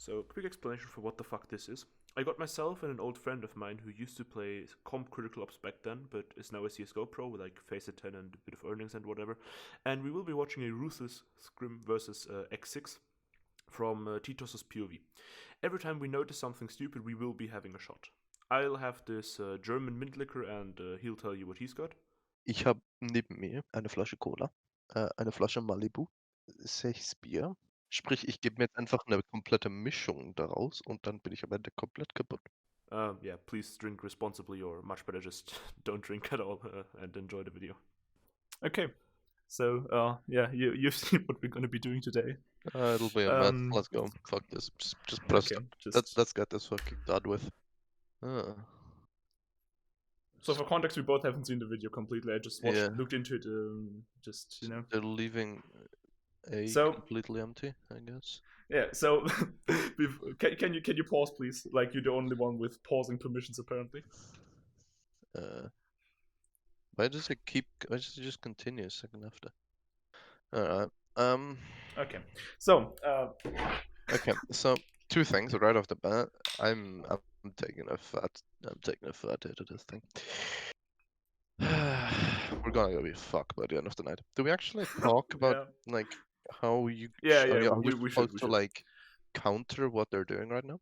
So, quick explanation for what the fuck this is. I got myself and an old friend of mine who used to play Comp Critical Ops back then, but is now a CSGO Pro with like Face at 10 and a bit of earnings and whatever. And we will be watching a ruthless Scrim versus X6 from Titos's POV. Every time we notice something stupid, we will be having a shot. I'll have this German mint liquor and he'll tell you what he's got. Ich habe neben mir eine Flasche Cola, eine Flasche Malibu, 6 Bier. Sprich, ich gebe mir jetzt einfach eine komplette Mischung daraus und dann bin ich am Ende komplett kaputt. Yeah, please drink responsibly or much better just don't drink at all and enjoy the video. Okay. So, yeah, you've seen what we're going to be doing today. It'll be a mess. Let's go. Fuck this. Just press. Okay, Let's get this fucking done with. So for context, we both haven't seen the video completely. I just looked into it, just, you know. They're leaving A completely empty, I guess. Yeah, so can you pause, please? Like, you're the only one with pausing permissions, apparently. Why does it just continue a second after? Alright. Okay. So okay, so two things right off the bat. I'm taking a fat hit of this thing. We're gonna be fucked by the end of the night. Do we actually talk about like how you we should like counter what they're doing right now?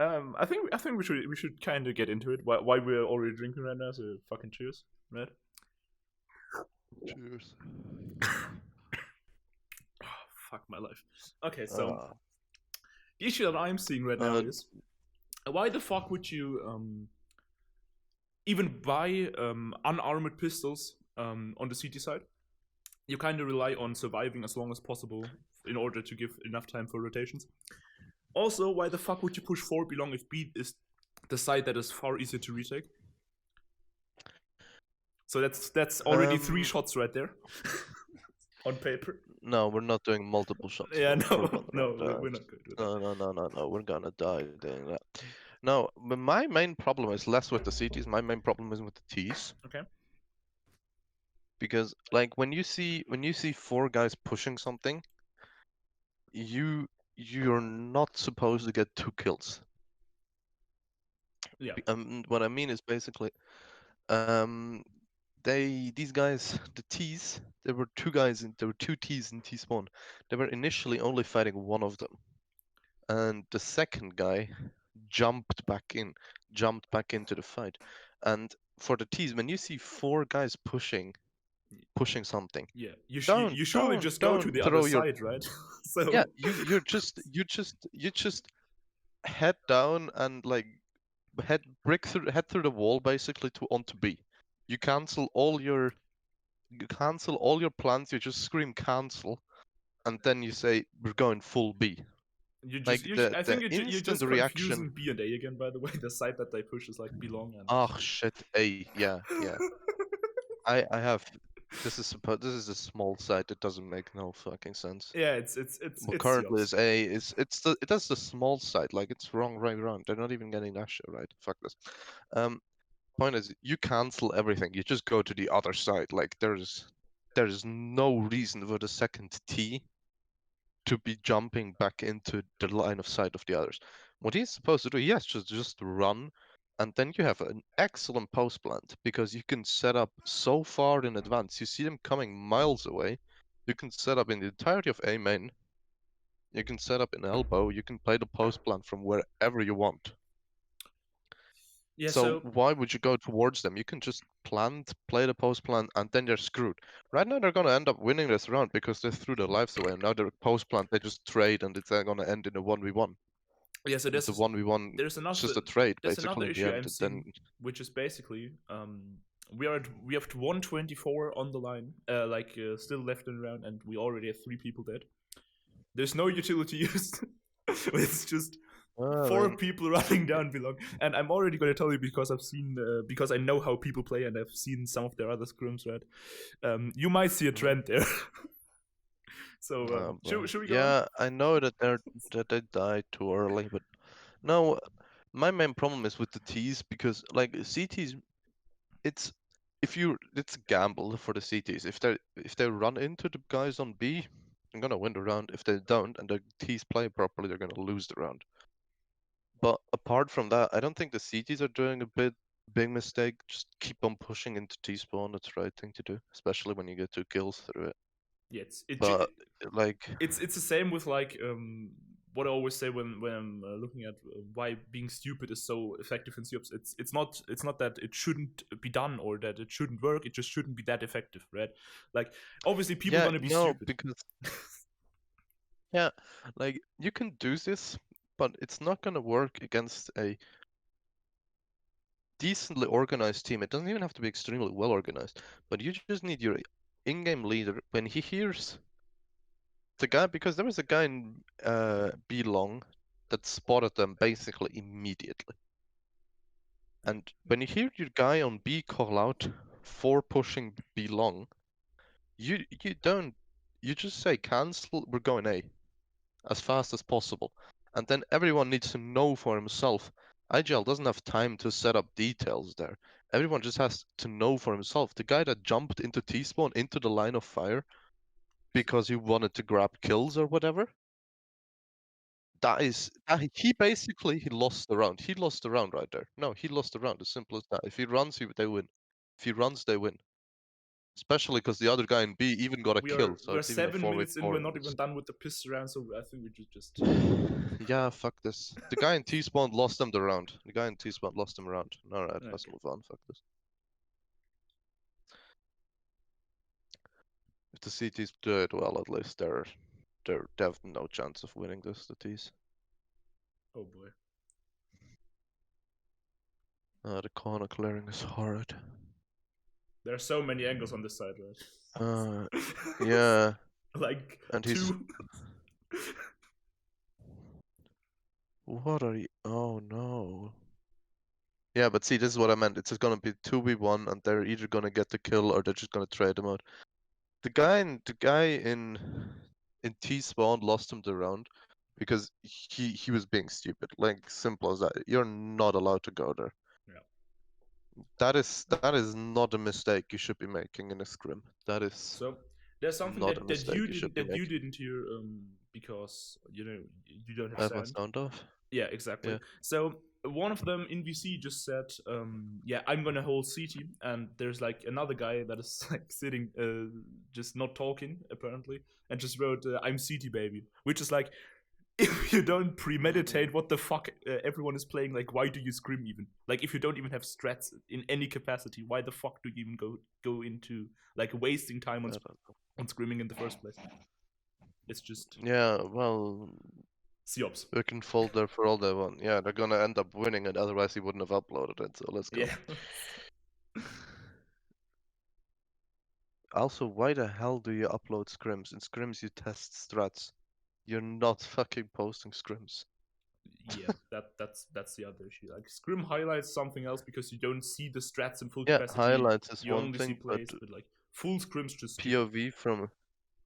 I think we should kind of get into it. Why we're already drinking right now? So fucking cheers, right? Cheers. Oh, fuck my life. Okay, so the issue that I'm seeing right now is why the fuck would you even buy unarmored pistols on the CT side? You kind of rely on surviving as long as possible in order to give enough time for rotations. Also, why the fuck would you push 4 belong if B is the side that is far easier to retake? So that's already 3 shots right there on paper. No, we're not doing multiple shots. Yeah, we're not good. No, we're gonna die doing that. No, but my main problem is less with the CTs. My main problem is with the Ts. Okay. Because like when you see 4 guys pushing something, you're not supposed to get 2 kills. Yeah. What I mean is basically, these guys, the Ts, there were 2 Ts in T-spawn. They were initially only fighting one of them, and the second guy jumped back into the fight. And for the Ts, when you see 4 guys pushing something, yeah, you surely just go to the other side, right? So yeah, you just head down and like head through the wall basically onto B. You cancel all your plans. You just scream cancel, and then you say we're going full B. I think you're just confusing B and A again. By the way, the side that they push is like belong. And... Oh shit, A, yeah. I have. This is a small site that doesn't make no fucking sense. Yeah, it's currently is A. It does the small site, like it's wrong. They're not even getting that shit right. Fuck this. Point is, you cancel everything. You just go to the other side. Like there is no reason for the second T to be jumping back into the line of sight of the others. What he's supposed to do, yes, just run. And then you have an excellent post plant because you can set up so far in advance. You see them coming miles away. You can set up in the entirety of A main. You can set up in elbow. You can play the post plant from wherever you want. Yeah, so why would you go towards them? You can just play the post plant, and then they're screwed. Right now they're gonna end up winning this round because they threw their lives away. And now they're post plant. They just trade, and it's gonna end in a 1v1. Yeah, so there's a 1v1. There's another. It's just a trade, there's basically. Another issue I'm seeing, which is basically we have 124 on the line, still left in the round, and we already have 3 people dead. There's no utility used. It's just 4 people running down belong. And I'm already going to tell you because I've seen because I know how people play and I've seen some of their other scrims, right? You might see a trend there. So should we go? Yeah, I know that they died too early, but no, my main problem is with the Ts because like CTs, it's a gamble for the CTs. If they run into the guys on B, they're gonna win the round. If they don't, and the T's play properly, they're gonna lose the round. But apart from that, I don't think the CTs are doing a big mistake. Just keep on pushing into T spawn. That's the right thing to do, especially when you get 2 kills through it. Yeah, But like, it's the same with like what I always say when I'm looking at why being stupid is so effective in COPS. It's not that it shouldn't be done or that it shouldn't work. It just shouldn't be that effective, right? Like obviously people yeah, gonna be no, stupid. because yeah, like you can do this, but it's not gonna work against a decently organized team. It doesn't even have to be extremely well organized, but you just need your in-game leader when he hears the guy, because there was a guy in B long that spotted them basically immediately. And when you hear your guy on B call out for pushing B long, you just say cancel, we're going A as fast as possible. And then everyone needs to know for himself. IGL doesn't have time to set up details there. Everyone just has to know for himself. The guy that jumped into T-spawn into the line of fire because he wanted to grab kills or whatever, he lost the round. He lost the round right there. No, he lost the round. As simple as that. If he runs, they win. If he runs, they win. Especially because the other guy in B even got a kill, so We're it's even a 7 minutes in. 4v4. We're not even done with the piss round, so I think we should just. Yeah, fuck this. The guy in T-spawn lost him the round. The guy in T-spawn lost him a round. Alright, Okay. let's move on. Fuck this. If the CTs do it well, at least they have no chance of winning this, the T's. Oh boy. The corner clearing is horrid. There are so many angles on this side, right? Yeah. Like And 2. What are you? Oh no. Yeah, but see, this is what I meant. It's just gonna be 2v1, and they're either gonna get the kill or they're just gonna trade them out. The guy in T spawn lost him the round because he was being stupid. Like simple as that. You're not allowed to go there. Yeah. That is not a mistake you should be making in a scrim. That is So there's something not a that mistake you should be you making. didn't hear because you don't have I have my sound. sound off. Yeah, exactly. Yeah. So one of them in VC just said, "Yeah, I'm gonna hold CT," and there's like another guy that is like sitting, just not talking apparently, and just wrote, "I'm CT baby," which is like, if you don't premeditate what the fuck everyone is playing, like why do you scrim even? Like if you don't even have strats in any capacity, why the fuck do you even go into like wasting time on scrimming in the first place? It's just Yeah, well, Siops. we can fold there for all they want. Yeah, they're gonna end up winning it, otherwise he wouldn't have uploaded it, so let's go. Yeah. Also, why the hell do you upload scrims? In scrims you test strats. You're not fucking posting scrims. Yeah, that's the other issue. Like Scrim highlights something else because you don't see the strats in full Yeah, capacity. highlights is you one only see thing, plays, but but like full scrims just POV from.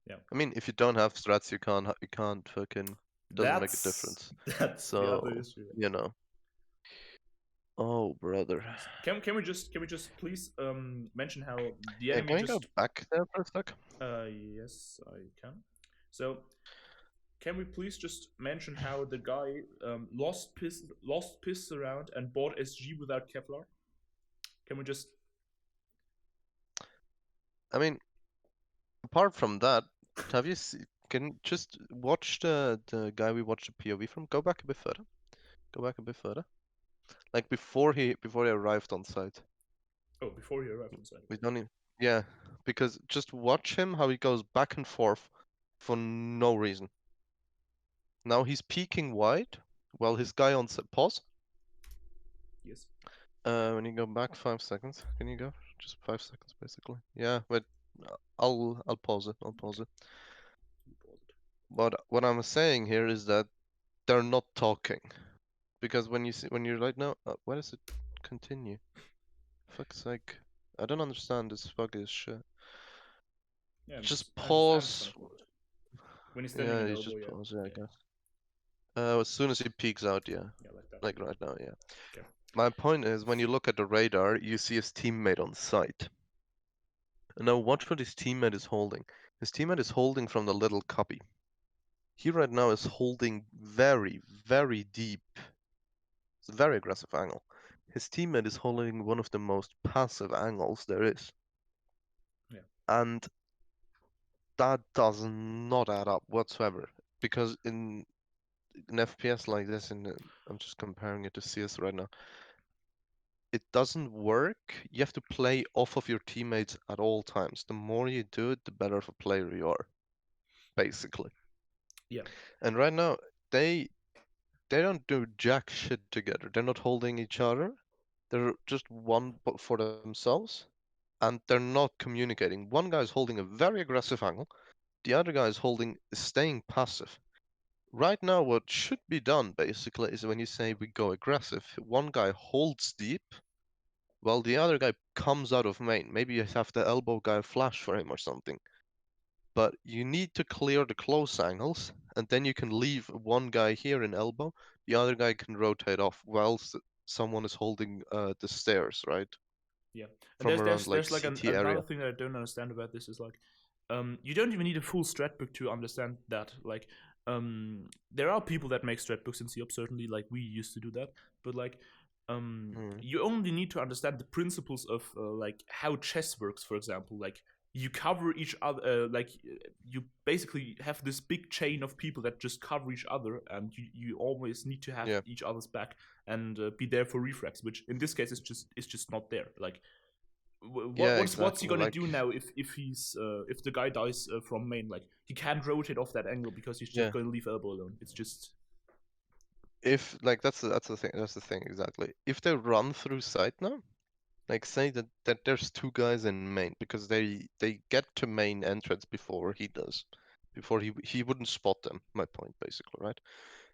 Yeah. I mean, if you don't have strats, you can't fucking. Doesn't make a difference. That's the other So issue. you know. Oh brother. Can we just please mention how the Hey, enemy can we just go back there for a sec? yes I can. So can we please just mention how the guy lost piss around and bought SG without Kevlar? Can we just? I mean, apart from that, have you can just watch the guy we watched the POV from? Go back a bit further. Go back a bit further. Like before he arrived on site. Oh, before he arrived on site. We don't even. Yeah, because just watch him how he goes back and forth for no reason. Now he's peeking wide while his guy on set. Pause. Yes. When you go back 5 seconds, can you go? Just 5 seconds, basically. Yeah, wait. I'll pause it. I'll pause it. But what I'm saying here is that they're not talking, because when you're like, no, why does it continue? Fuck's sake, I don't understand this fucking shit. Yeah, just I pause. When he's standing in Yeah, elbow, just yeah. pause. Yeah, I guess. As soon as he peeks out, yeah. Yeah, like that. Like right now, yeah. Okay. My point is, when you look at the radar, you see his teammate on site. And now watch what his teammate is holding. His teammate is holding from the little cubby. He right now is holding very, very deep. It's a very aggressive angle. His teammate is holding one of the most passive angles there is. Yeah. And that does not add up whatsoever. Because in an FPS like this, I'm just comparing it to CS right now, it doesn't work. You have to play off of your teammates at all times. The more you do it, the better of a player you are, basically. Yeah. And right now, they don't do jack shit together. They're not holding each other. They're just one for themselves, and they're not communicating. One guy's holding a very aggressive angle. The other guy is staying passive. Right now, what should be done basically is when you say we go aggressive, one guy holds deep while the other guy comes out of main. Maybe you have the elbow guy flash for him or something. But you need to clear the close angles, and then you can leave one guy here in elbow, the other guy can rotate off whilst someone is holding the stairs, right? Yeah, and From around like there's like CT another area. thing that I don't understand about this is like, you don't even need a full strat book to understand that. Like, there are people that make strat books in C certainly, like we used to do that, but like, you only need to understand the principles of like how chess works, for example. Like you cover each other, you basically have this big chain of people that just cover each other, and you always need to have Yeah. each other's back and be there for refrags, which in this case is just not there. Like, Yeah, what's he exactly. gonna Like do now if the guy dies from main? Like he can't rotate off that angle because he's just yeah, going to leave elbow alone. It's just if like that's the thing exactly. If they run through site now, like say that there's two guys in main because they get to main entrance before he does, before he wouldn't spot them. My point basically, right?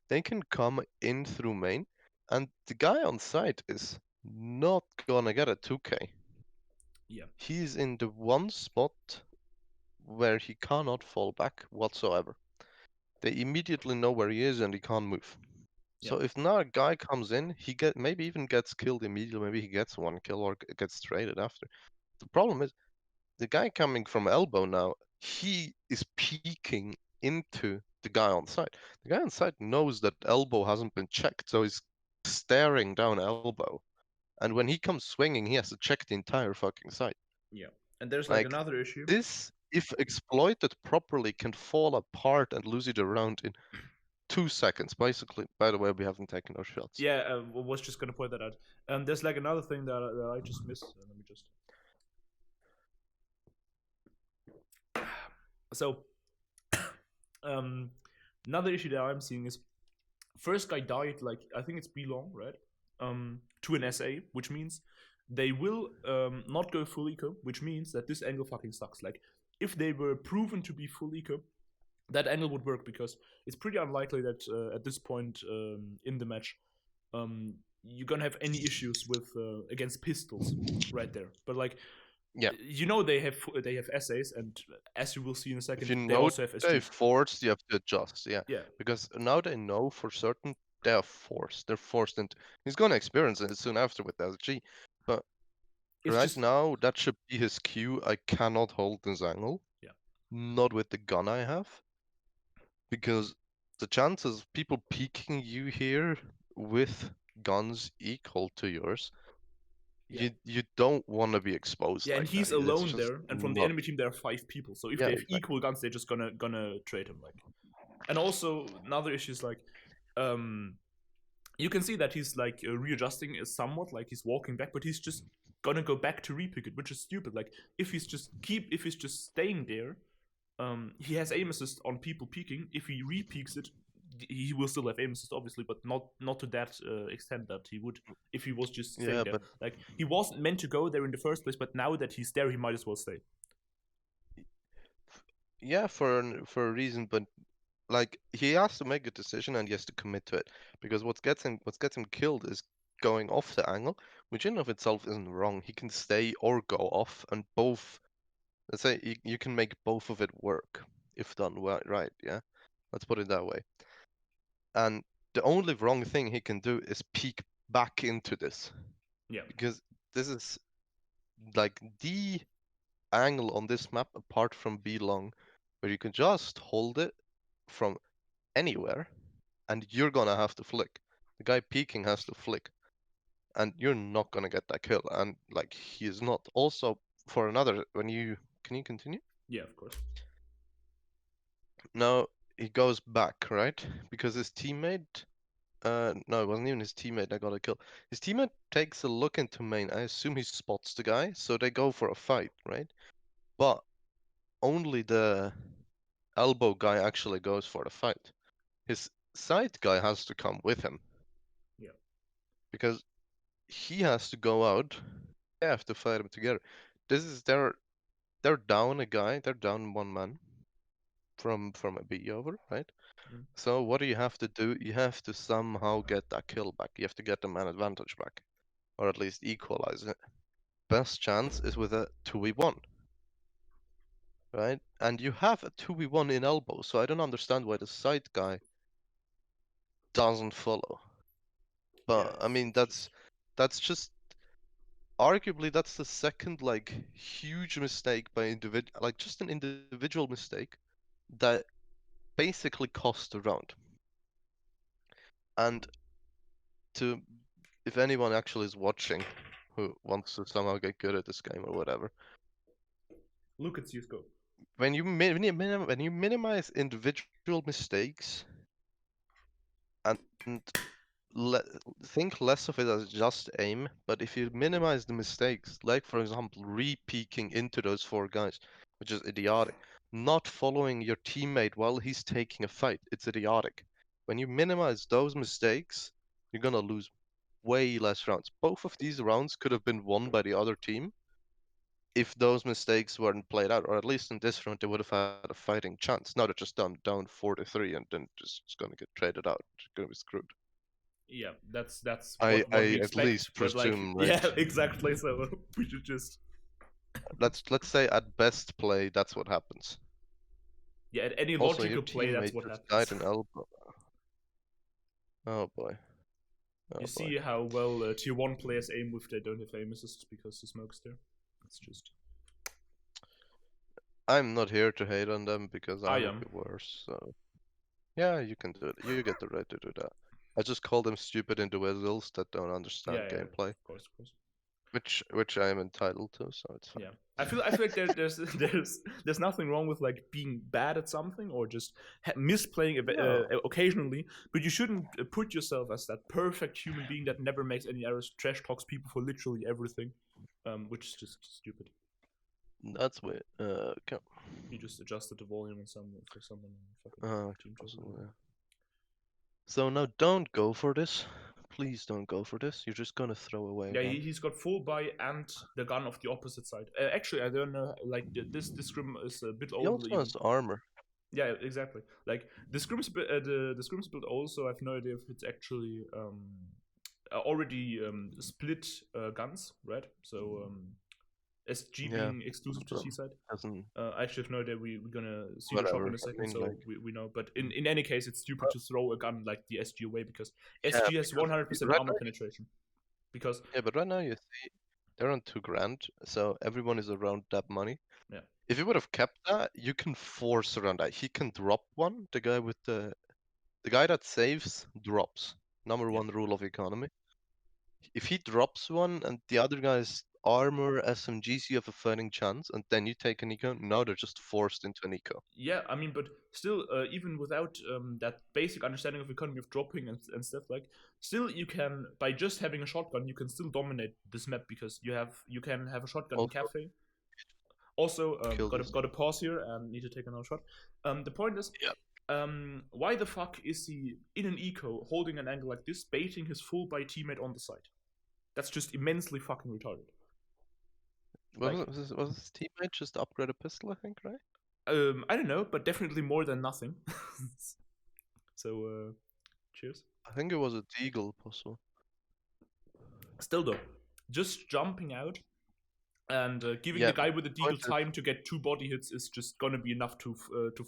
They can come in through main, and the guy on site is not gonna get a 2K. yeah, He's in the one spot where he cannot fall back whatsoever. They immediately know where he is and he can't move. yeah, So if now a guy comes in, maybe even gets killed immediately. Maybe he gets one kill or gets traded after. The problem is the guy coming from elbow now. He is peeking into the guy on site. The guy on site knows that elbow hasn't been checked, so he's staring down elbow. And when he comes swinging, he has to check the entire fucking site. yeah. And there's like Like another issue. this, if exploited properly, can fall apart and lose it around in 2 seconds. Basically, by the way, we haven't taken our shots. Yeah, was just gonna point that out. There's like another thing that I just missed. Let me just. So, another issue that I'm seeing is first guy died like I think it's B long, right? To an SA, which means they will not go full eco, which means that this angle fucking sucks. Like if they were proven to be full eco, that angle would work because it's pretty unlikely that at this point in the match you're gonna have any issues with against pistols right there. But like Yeah. you know they have essays, and as you will see in a second, If you they know also have they're SGs. forced, you have to adjust. Yeah. Yeah, Because now they know for certain they are forced. They're forced into. He's gonna experience it soon after with SG. But it's right just now, that should be his cue. I cannot hold this angle. Yeah. Not with the gun I have. Because the chances of people peeking you here with guns equal to yours, Yeah. you don't want to be exposed Yeah, and like that. he's It's alone just there, and from the not. enemy team there are 5 people. So if Yeah, they have exactly. equal guns, they're just gonna trade him. Like, and also another issue is like, you can see that he's like readjusting somewhat, like he's walking back, but he's just gonna go back to repick it, which is stupid. Like if he's just staying there, he has aim assist on people peeking. If he repeaks it, he will still have aim assist, obviously, but not to that extent that he would if he was just staying Yeah, there. but Like he wasn't meant to go there in the first place, but now that he's there, he might as well stay. yeah, for a reason, but like he has to make a decision and he has to commit to it because what gets him killed is going off the angle, which in of itself isn't wrong. He can stay or go off, and both. Let's say you can make both of it work if done right. Yeah, let's put it that way. And the only wrong thing he can do is peek back into this Yeah, because this is like the angle on this map apart from B long where you can just hold it from anywhere, and you're gonna have to flick. The guy peeking has to flick, and you're not gonna get that kill. And like he is not. Also, for another, can you continue? Yeah, of course. Now he goes back, right? Because his teammate. No, it wasn't even his teammate that got a kill. His teammate takes a look into main. I assume he spots the guy, so they go for a fight, right? But only the elbow guy actually goes for the fight. His side guy has to come with him. Yeah. Because he has to go out. They have to fight him together. This is they're down a guy. They're down one man from a B over, right? Mm. So what do you have to do? You have to somehow get that kill back. You have to get the man advantage back, or at least equalize it. Best chance is with a 2v1, right? And you have a 2v1 in elbow, so I don't understand why the side guy doesn't follow. But Yeah, I mean, it's that's just arguably that's the second like huge mistake by individual, like just an individual mistake that basically cost the round. And to if anyone actually is watching who wants to somehow get good at this game or whatever, look at CSGO. when you minimize individual mistakes and think less of it as just aim, but if you minimize the mistakes, like for example re-peeking into those four guys, which is idiotic, not following your teammate while he's taking a fight, it's idiotic. When you minimize those mistakes, you're gonna lose way less rounds. Both of these rounds could have been won by the other team if those mistakes weren't played out, or at least in this round they would have had a fighting chance. Now they're just down 4-3 and then just gonna get traded out. They're gonna be screwed. Yeah, that's I what we at expect. least But like, presume, right? yeah, exactly. So we should just Let's say at best play that's what happens. yeah, at any Also, your logical play, that's teammate what just happens. died in elbow. Oh boy. Oh You boy. see how well tier 1 players aim with they don't have aim assist because the smoke's there. It's just. I'm not here to hate on them because I I would am. be worse. So yeah, you can do it. You get the right to do that. I just call them stupid individuals that don't understand Yeah, gameplay, of course, of course. which I am entitled to, so it's fine. Yeah, I feel like there's nothing wrong with like being bad at something or just misplaying No. occasionally, but you shouldn't put yourself as that perfect human being that never makes any errors, trash talks people for literally everything, which is just stupid. That's weird. Okay. You just adjusted the volume on someone for someone in fucking team chat. Yeah. So now don't go for this. Please don't go for this. You're just gonna throw away. Yeah, he's got full buy and the gun of the opposite side. Actually, I don't know. Like this Scrim is a bit He older. also has armor. Yeah, exactly. Like the Scrim's the Scrim's build also. I have no idea if it's actually already split guns, right? So SG being exclusive to T side. I actually have no idea. We're gonna see the shop in a second, so like, we know. But in any case, it's stupid to throw a gun like the SG away because SG has 100% armor penetration. Because yeah, but right now you see they're on $2,000, so everyone is around that money. Yeah. If you would have kept that, you can force around that. He can drop one. The guy with the guy that saves drops. Number one rule of economy. If he drops one and the other guy's armor SMGs, you have a fighting chance, and then you take an eco. Now they're just forced into an eco. Yeah, I mean, but still, even without that basic understanding of economy of dropping and stuff, like, still you can, by just having a shotgun, you can still dominate this map because you can have a shotgun Also, in cafe. Also, got a pause here and need to take another shot. The point is, why the fuck is he in an eco holding an angle like this, baiting his full buy teammate on the side? That's just immensely fucking retarded. Was his teammate just upgrade a pistol? I think, right? I don't know, but definitely more than nothing. So, cheers. I think it was a deagle, possible. Still though, just jumping out and giving the guy with the deagle time to get 2 body hits is just gonna be enough to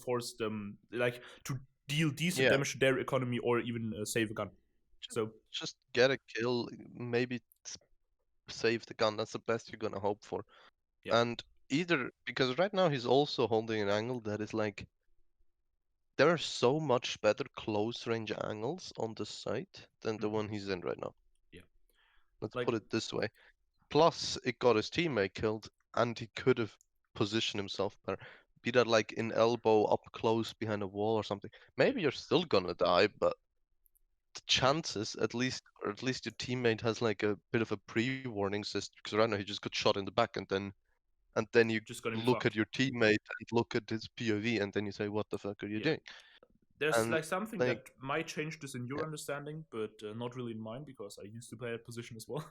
force them, like, to deal decent damage to their economy or even save a gun. So just get a kill, maybe save the gun. That's the best you're gonna hope for. And either because right now he's also holding an angle that is like there are so much better close range angles on the site than the one he's in right now. Yeah. Let's Like- put it this way. Plus, it got his teammate killed, and he could have positioned himself better. Be that like in elbow, up close, behind a wall or something. Maybe you're still gonna die, but the chances, at least, or at least your teammate has like a bit of a pre-warning system. Because right now he just got shot in the back, and then you Just gonna be look at fucked. your teammate and look at his POV, and then you say, "What the fuck are you Yeah. doing?" There's And like something like, that might change this in your yeah. understanding, but not really in mine because I used to play that position as well.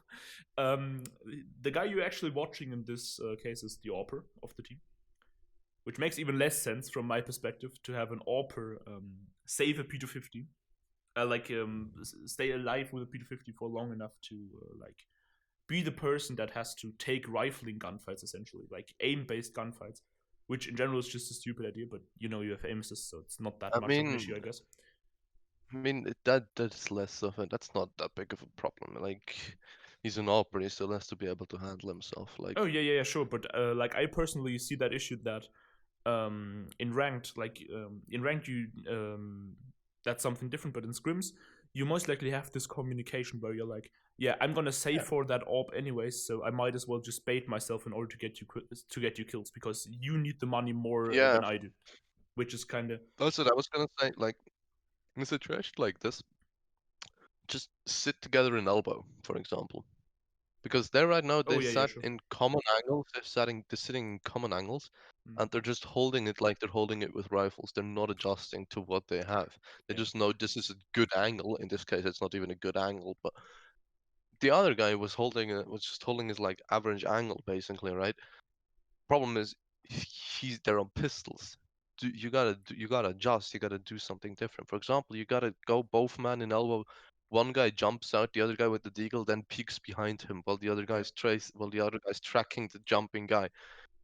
The guy you're actually watching in this case is the AWPer of the team, which makes even less sense from my perspective to have an AWPer save a P250, stay alive with a P250 for long enough to like be the person that has to take rifling gunfights essentially, like aim-based gunfights, which in general is just a stupid idea. But you know you have aim assist, so it's not that I much of an mean, issue, I guess. that's less of it. That's not that big of a problem. Like, he's an operator, he still has to be able to handle himself. Like, Oh yeah, sure. But like I personally see that issue that in ranked, you that's something different. But in scrims, you most likely have this communication where you're like, yeah, I'm gonna save for that orb anyways, so I might as well just bait myself in order to get you kills because you need the money more yeah, than I do, which is kind of that's what I was gonna say. Like, in a situation like this, just sit together in elbow, for example. Because they're right now oh they yeah, sat sure. in common angles. They're sitting in common angles, Mm. and they're just holding it like they're holding it with rifles. They're not adjusting to what they have. They Yeah. just know this is a good angle. In this case, it's not even a good angle, but the other guy was just holding his like average angle basically, right? Problem is, they're on pistols. You gotta adjust. You gotta do something different. For example, you gotta go both man in elbow. One guy jumps out, the other guy with the deagle then peeks behind him while the other guy's tracking the jumping guy.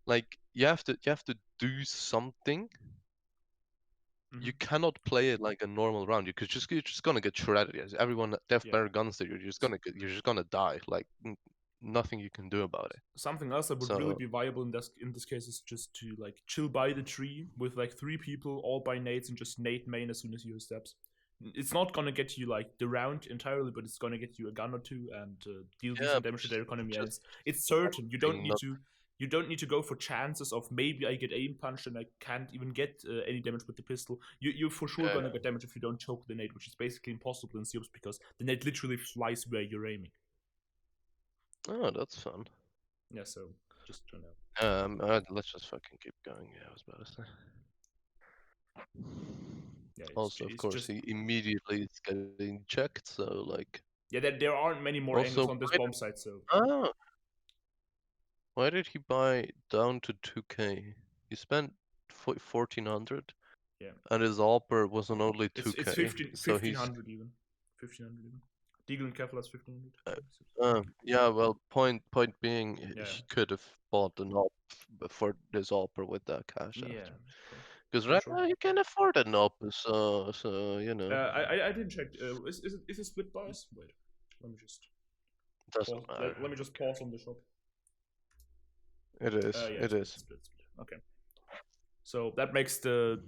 Like you have to do something. You Mhm. cannot play it like a normal round. You're just gonna get shredded. Yes. Everyone they have Yeah. better guns than you. You're just gonna die. Like nothing you can do about it. Something else that would really So be viable in this case is just to like chill by the tree with like 3 people all by nades and just nade main as soon as you hear steps. It's not gonna get you like the round entirely, but it's gonna get you a gun or two and deal yeah, decent damage to their economy. And just it's certain you don't need not, to. You don't need to go for chances of maybe I get aim punched and I can't even get any damage with the pistol. You're for sure yeah. gonna get damage if you don't choke the nade, which is basically impossible in COPS because the nade literally flies where you're aiming. Oh, that's fun. Yeah, so just turn out. Let's just fucking keep going. Yeah, I was about to say. Yeah, Also, of it's course, just he immediately is getting checked. So like, yeah. There aren't many more also, angles on this bomb site, so ah, why did he buy down to 2K? He spent 1400, yeah. and his AWPer was on only It's 2K. 15, So he's 1500 even. 1500 even. Deagle and Kevlar is 1500. yeah. Well, point being, Yeah. he could have bought an AWP for this AWPer with that cash Yeah. after. Because For right sure. now you can afford an AWP, so you know. I didn't check. Is it split buys? Wait, let me just Doesn't pause. matter. Let me just pause on the shop. It is. Yeah, It is. split. Okay. So that makes the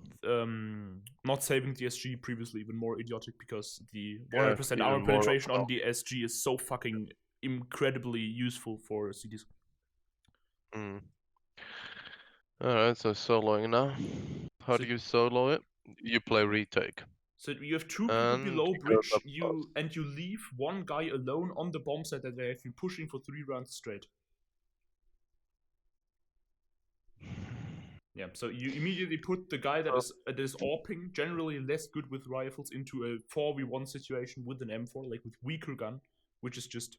not saving the SG previously even more idiotic because the 100% even armor more penetration on overall. the SG is so fucking incredibly useful for CDs. Alright, so soloing now. How So, do you solo it? You play retake. so you have 2 people And below you go bridge, up close. you leave one guy alone on the bomb site that they have been pushing for 3 rounds straight. Yeah, so you immediately put the guy that is AWPing, generally less good with rifles, into a 4v1 situation with an M4, like with weaker gun, which is just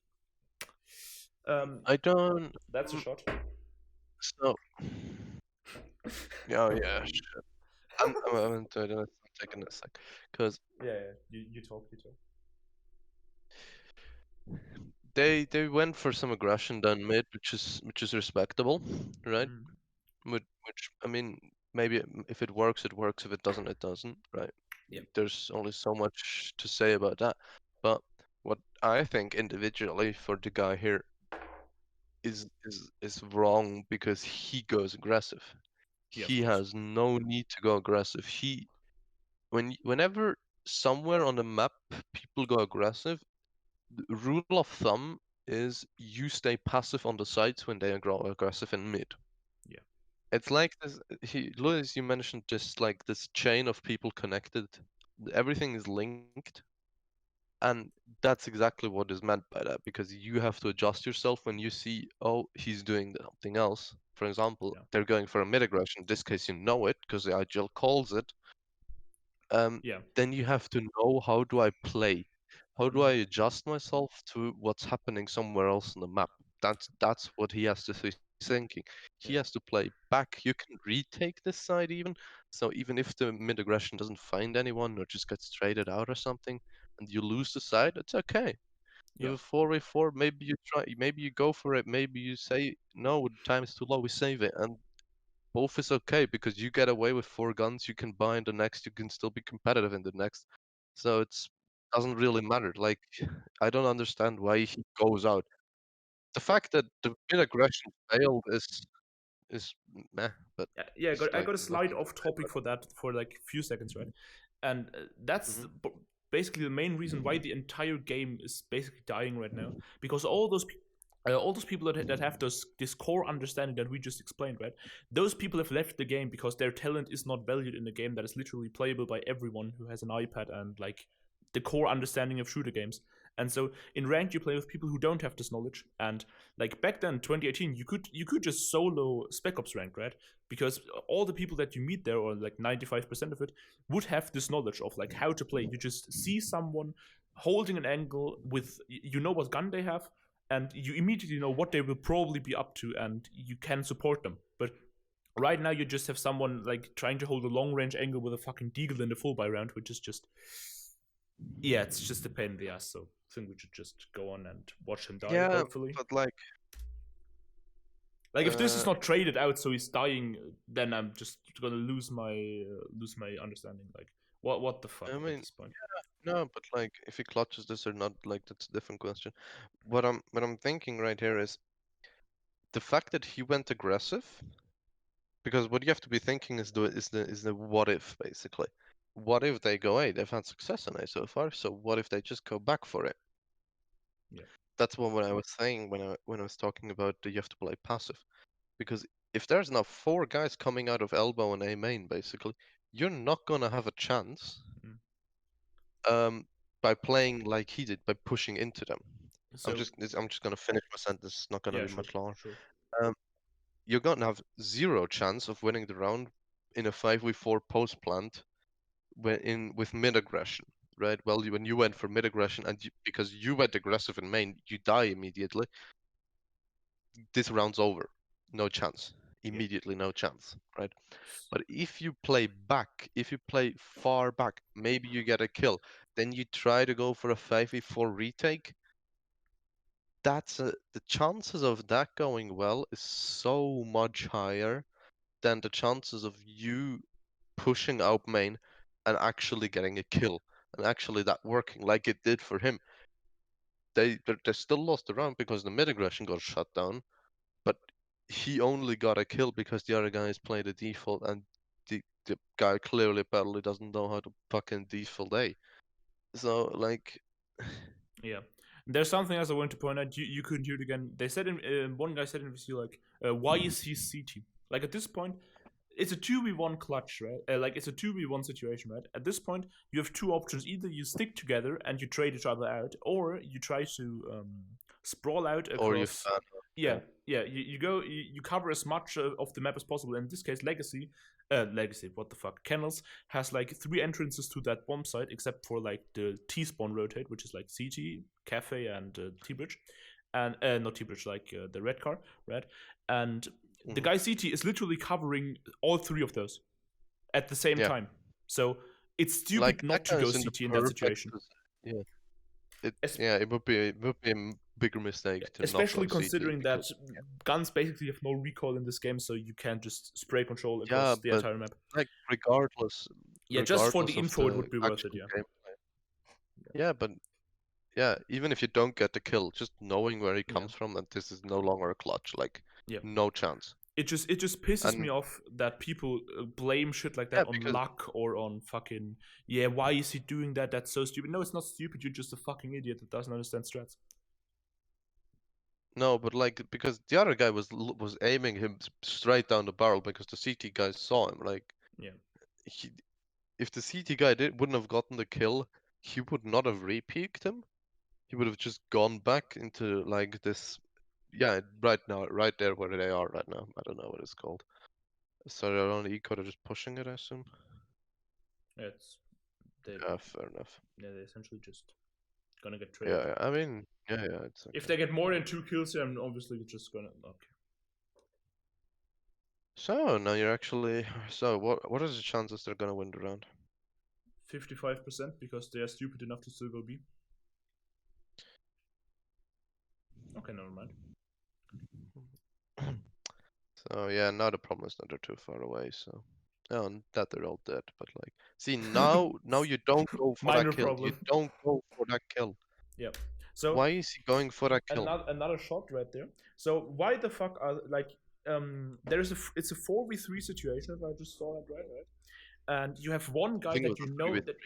I don't. that's a shot. So. Oh yeah, shit. I'm taking a sec, cause Yeah, you talk. they went for some aggression down mid, which is respectable, right? Mm. Which I mean, maybe if it works, it works. If it doesn't, it doesn't, right? Yep. There's only so much to say about that. But what I think individually for the guy here, is wrong because he goes aggressive. Yeah, of He course. has no need to go aggressive. Whenever somewhere on the map people go aggressive, the rule of thumb is you stay passive on the sides when they go aggressive in mid. Yeah. It's like this. Louis, you mentioned just like this chain of people connected. Everything is linked, and that's exactly what is meant by that. Because you have to adjust yourself when you see, oh, he's doing something else. For example, Yeah. they're going for a mid aggression. In this case, you know it because the IGL calls it. Yeah. Then you have to know, how do I play? How do I Mhm. adjust myself to what's happening somewhere else on the map? That's what he has to be thinking. He Yeah. has to play back. You can retake this side even. So even if the mid aggression doesn't find anyone or just gets traded out or something, and you lose the side, it's okay. You Yeah. have a 4v4. Maybe you try. Maybe you go for it. Maybe you say no. Time is too low. We save it, and both is okay because you get away with 4 guns. You can buy in the next. You can still be competitive in the next. So it's doesn't really matter. Like I don't understand why he goes out. The fact that the mid aggression failed is meh, but Yeah, it's I like got a slide nothing to off say topic about for that for like a few seconds, right? And it. that's basically the main reason why the entire game is basically dying right now, because all those people that have this core understanding that we just explained, right? Those people have left the game because their talent is not valued in a game that is literally playable by everyone who has an iPad and like the core understanding of shooter games. And so in ranked, you play with people who don't have this knowledge. And like back then, 2018, you could just solo Spec Ops ranked, right? Because all the people that you meet there, or like 95% of it, would have this knowledge of like how to play. You just see someone holding an angle with, you know what gun they have, and you immediately know what they will probably be up to, and you can support them. But right now, you just have someone like trying to hold a long range angle with a fucking deagle in the full buy round, which is just, yeah, it's just a pain in the ass. So I think we should just go on and watch him die, Yeah, hopefully. but like Like if this is uh, not traded out, so he's dying, then I'm just gonna lose my understanding. Like what the fuck I at mean, this point? no, but like if he clutches this or not, like that's a different question. What I'm thinking right here is the fact that he went aggressive, because what you have to be thinking is the what if basically. What if they go A? They've had success in A so far, so what if they just go back for it? Yeah, That's what I was saying when I was talking about you have to play passive. Because if there's now 4 guys coming out of elbow and A main, basically, you're not gonna have a chance mm. by playing like he did, by pushing into them. So I'm just gonna finish my sentence. It's not gonna yeah, be sure, much longer. sure. Um, you're gonna have zero chance of winning the round in a 5v4 post plant with mid aggression, right? Well, when you went for mid aggression and because you went aggressive in main, you die immediately. This round's over. No chance. Yeah, Immediately, no chance, right? But if you play back, if you play far back, maybe you get a kill. Then you try to go for a 5v4 retake. The chances of that going well is so much higher than the chances of you pushing out main and actually getting a kill and actually that working like it did for him. They still lost the round because the mid aggression got shut down, but he only got a kill because the other guys played a default and the guy clearly apparently doesn't know how to fucking default A. So like yeah. There's something else I want to point out. You couldn't hear it again. They said in one guy said in VC like, why is he CT? Like at this point, it's a 2v1 clutch, right? Like it's a 2v1 situation, right? At this point, you have two options. Either you stick together and you trade each other out, or you try to sprawl out or you across. fan. Yeah, yeah. You go, you cover as much of the map as possible. In this case, Legacy, what the fuck? Kennels has like 3 entrances to that bomb site, except for like the T spawn rotate, which is like CT, Cafe, and T bridge, and not T bridge, like the red car, right? And the Mhm. guy CT is literally covering all 3 of those at the same Yeah, time. So it's stupid like that not to guy go is in the CT in that perfect. situation. Yeah, Es- it would be a bigger mistake to not go Especially CT considering that because guns basically have no recoil in this game, so you can't just spray control yeah, across the but entire map. like Yeah, just for regardless the of info, it the would be worth it. actual Yeah. gameplay. Yeah, but yeah, even if you don't get the kill, just knowing where he Yeah. comes from and this is no longer a clutch, like Yeah. no chance. It just pisses me And off that people blame shit like yeah, that on because luck or on fucking why is he doing that? That's so stupid. No, it's not stupid. You're just a fucking idiot that doesn't understand strats. no, but like because the other guy was aiming him straight down the barrel because the CT guys saw him. Like Yeah. he, if the CT guy wouldn't have gotten the kill, he would not have re-peeked him. He would have just gone back into like this. Yeah, right now, right there where they are right now. I don't know what it's called. So they're on eco, they're just pushing it, I assume. It's they Yeah, fair enough. they're essentially just gonna get Yeah, traded. I mean, yeah, it's okay. If they get more than 2 kills here, I'm obviously just gonna okay. So now you're actually. So what is the chances they're gonna win the round? 55% because they are stupid enough to still go B. Okay, never mind. So yeah, now the problem is that they're too far away. So yeah, and that they're all dead. But like, see now you don't go for Minor that kill. You problem. don't go for that kill. Yeah. So Why is he going for that kill? another shot right there. So why the fuck are like there's it's a 4v3 situation if I just saw that right? And you have one I guy think it that was you a know 3v3. that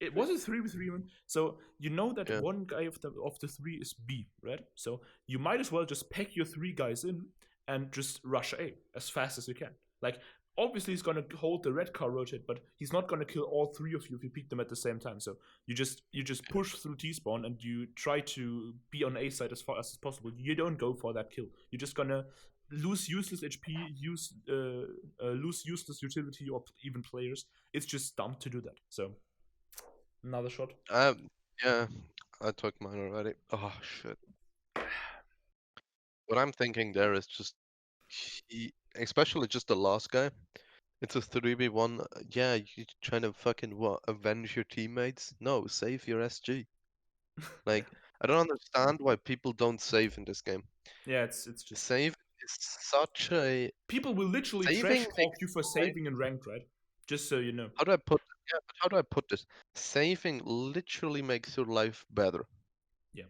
it was a 3v3 one. So you know that Yeah. one guy of the 3 is B, right? So you might as well just pack your 3 guys in and just rush A as fast as you can. Like obviously he's gonna hold the red car rotate, but he's not gonna kill all 3 of you if you pick them at the same time. So you just push through T spawn and you try to be on A side as far as possible. You don't go for that kill. You're just gonna lose useless HP, lose useless utility or even players. It's just dumb to do that. So another shot. Yeah, I took mine already. Oh shit. What I'm thinking there is just especially just the last guy. It's a 3v1. Yeah, you trying to fucking what? Avenge your teammates? No, save your SG. Like, I don't understand why people don't save in this game. Yeah, it's just Save is such a people will literally saving trash talk makes you for your life. saving in ranked, right? Just so you know. How do I put? Yeah, but how do I put this? Saving literally makes your life better. Yeah.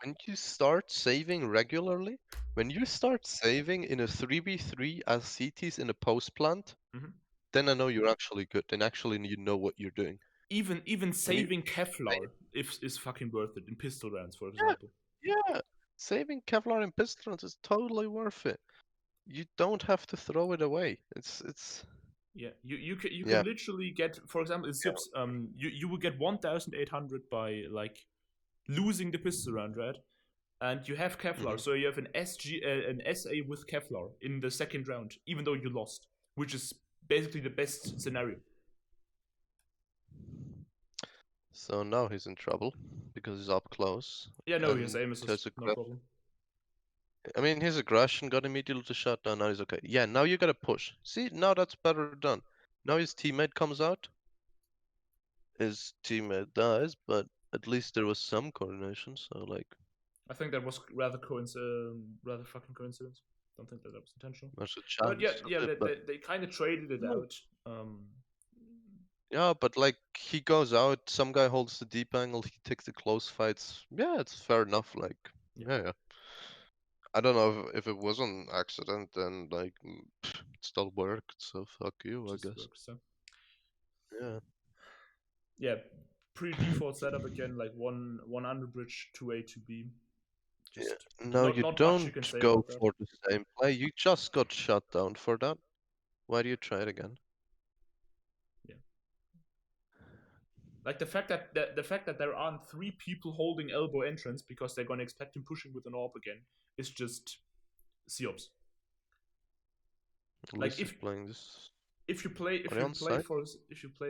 When you start saving regularly, when you start saving in a 3v3 as CTs in a post plant, Mhm. then I know you're actually good. Then actually you know what you're doing. Even When you saving Kevlar is fucking worth it in pistol rounds, for yeah, example. yeah, saving Kevlar and pistols is totally worth it. You don't have to throw it away. It's Yeah, you can yeah. literally get, for example, in Zips, you will get 1,800 by like losing the pistol round, right? And you have Kevlar, Mhm. so you have an an SA with Kevlar in the second round, even though you lost, which is basically the best scenario. So now he's in trouble because he's up close. Yeah, no, his and aim is his no problem. I mean, his aggression got immediately shut down. Now he's okay. Yeah, now you gotta push. See, now that's better done. Now his teammate comes out. His teammate dies, but at least there was some coordination. So like, I think that was rather fucking coincidence. Don't think that was intentional. there's a But yeah, chance of it. But they kind of traded it no. out. Yeah, but like he goes out, some guy holds the deep angle, he takes the close fights. Yeah, it's fair enough. Like, yeah. I don't know if it was an accident, then like it still worked. So fuck you, I guess. Works, so. Yeah. Yeah, pre-default setup again, like one under bridge, 2A, 2B. Just No, you not much you can don't say go about that. for the same play. You just got shut down for that. Why do you try it again? Yeah. Like the fact that there aren't 3 people holding elbow entrance because they're gonna expect him pushing with an AWP again is just Siops. Like if playing this. if you play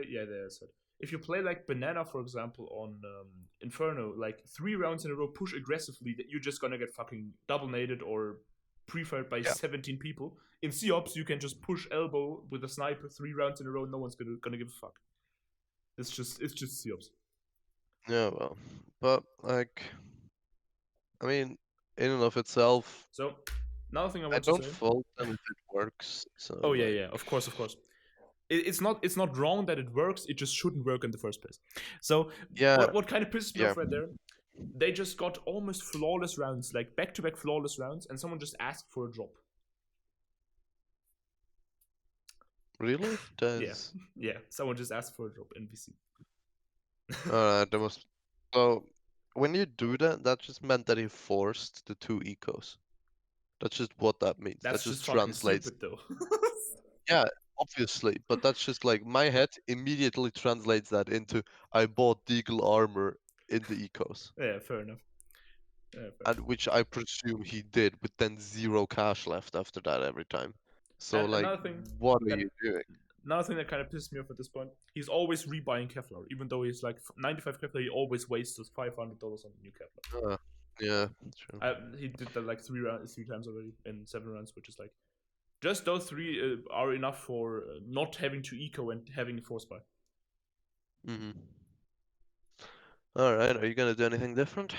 yeah, there's it. If you play like Banana, for example, on Inferno, like 3 rounds in a row, push aggressively, that you're just gonna get fucking double naded or pre-fired by 17 people. In Siops, you can just push elbow with a sniper 3 rounds in a row. No one's gonna give a fuck. It's just Siops. Yeah, well, but like, I mean, in and of itself. So another thing I I want don't to say. fault them if it works. So. Oh yeah, of course. It's not wrong that it works. It just shouldn't work in the first place. So Yeah. what kind of pisses me off right there they just got almost flawless rounds, like back-to-back flawless rounds, and someone just asked for a drop. Really? Yeah. Someone just asked for a drop in VC. Alright, there was. So, when you do that, that just meant that he forced the 2 ecos. That's just what that means. That's that just fucking translates. stupid, though. Yeah, obviously, but that's just like my head immediately translates that into I bought Deagle armor in the ecos. Yeah, fair enough. Yeah, And which I presume he did, with then 0 cash left after that every time. So And like, another thing what are that- you doing? Another thing that kind of pisses me off at this point, he's always rebuying Kevlar. Even though he's like 95 Kevlar, he always wastes $500 on the new Kevlar. Yeah, true. He did that like 3 times already in 7 rounds, which is like, just those 3 are enough for not having to eco and having a force buy. Alright, are you gonna do anything different?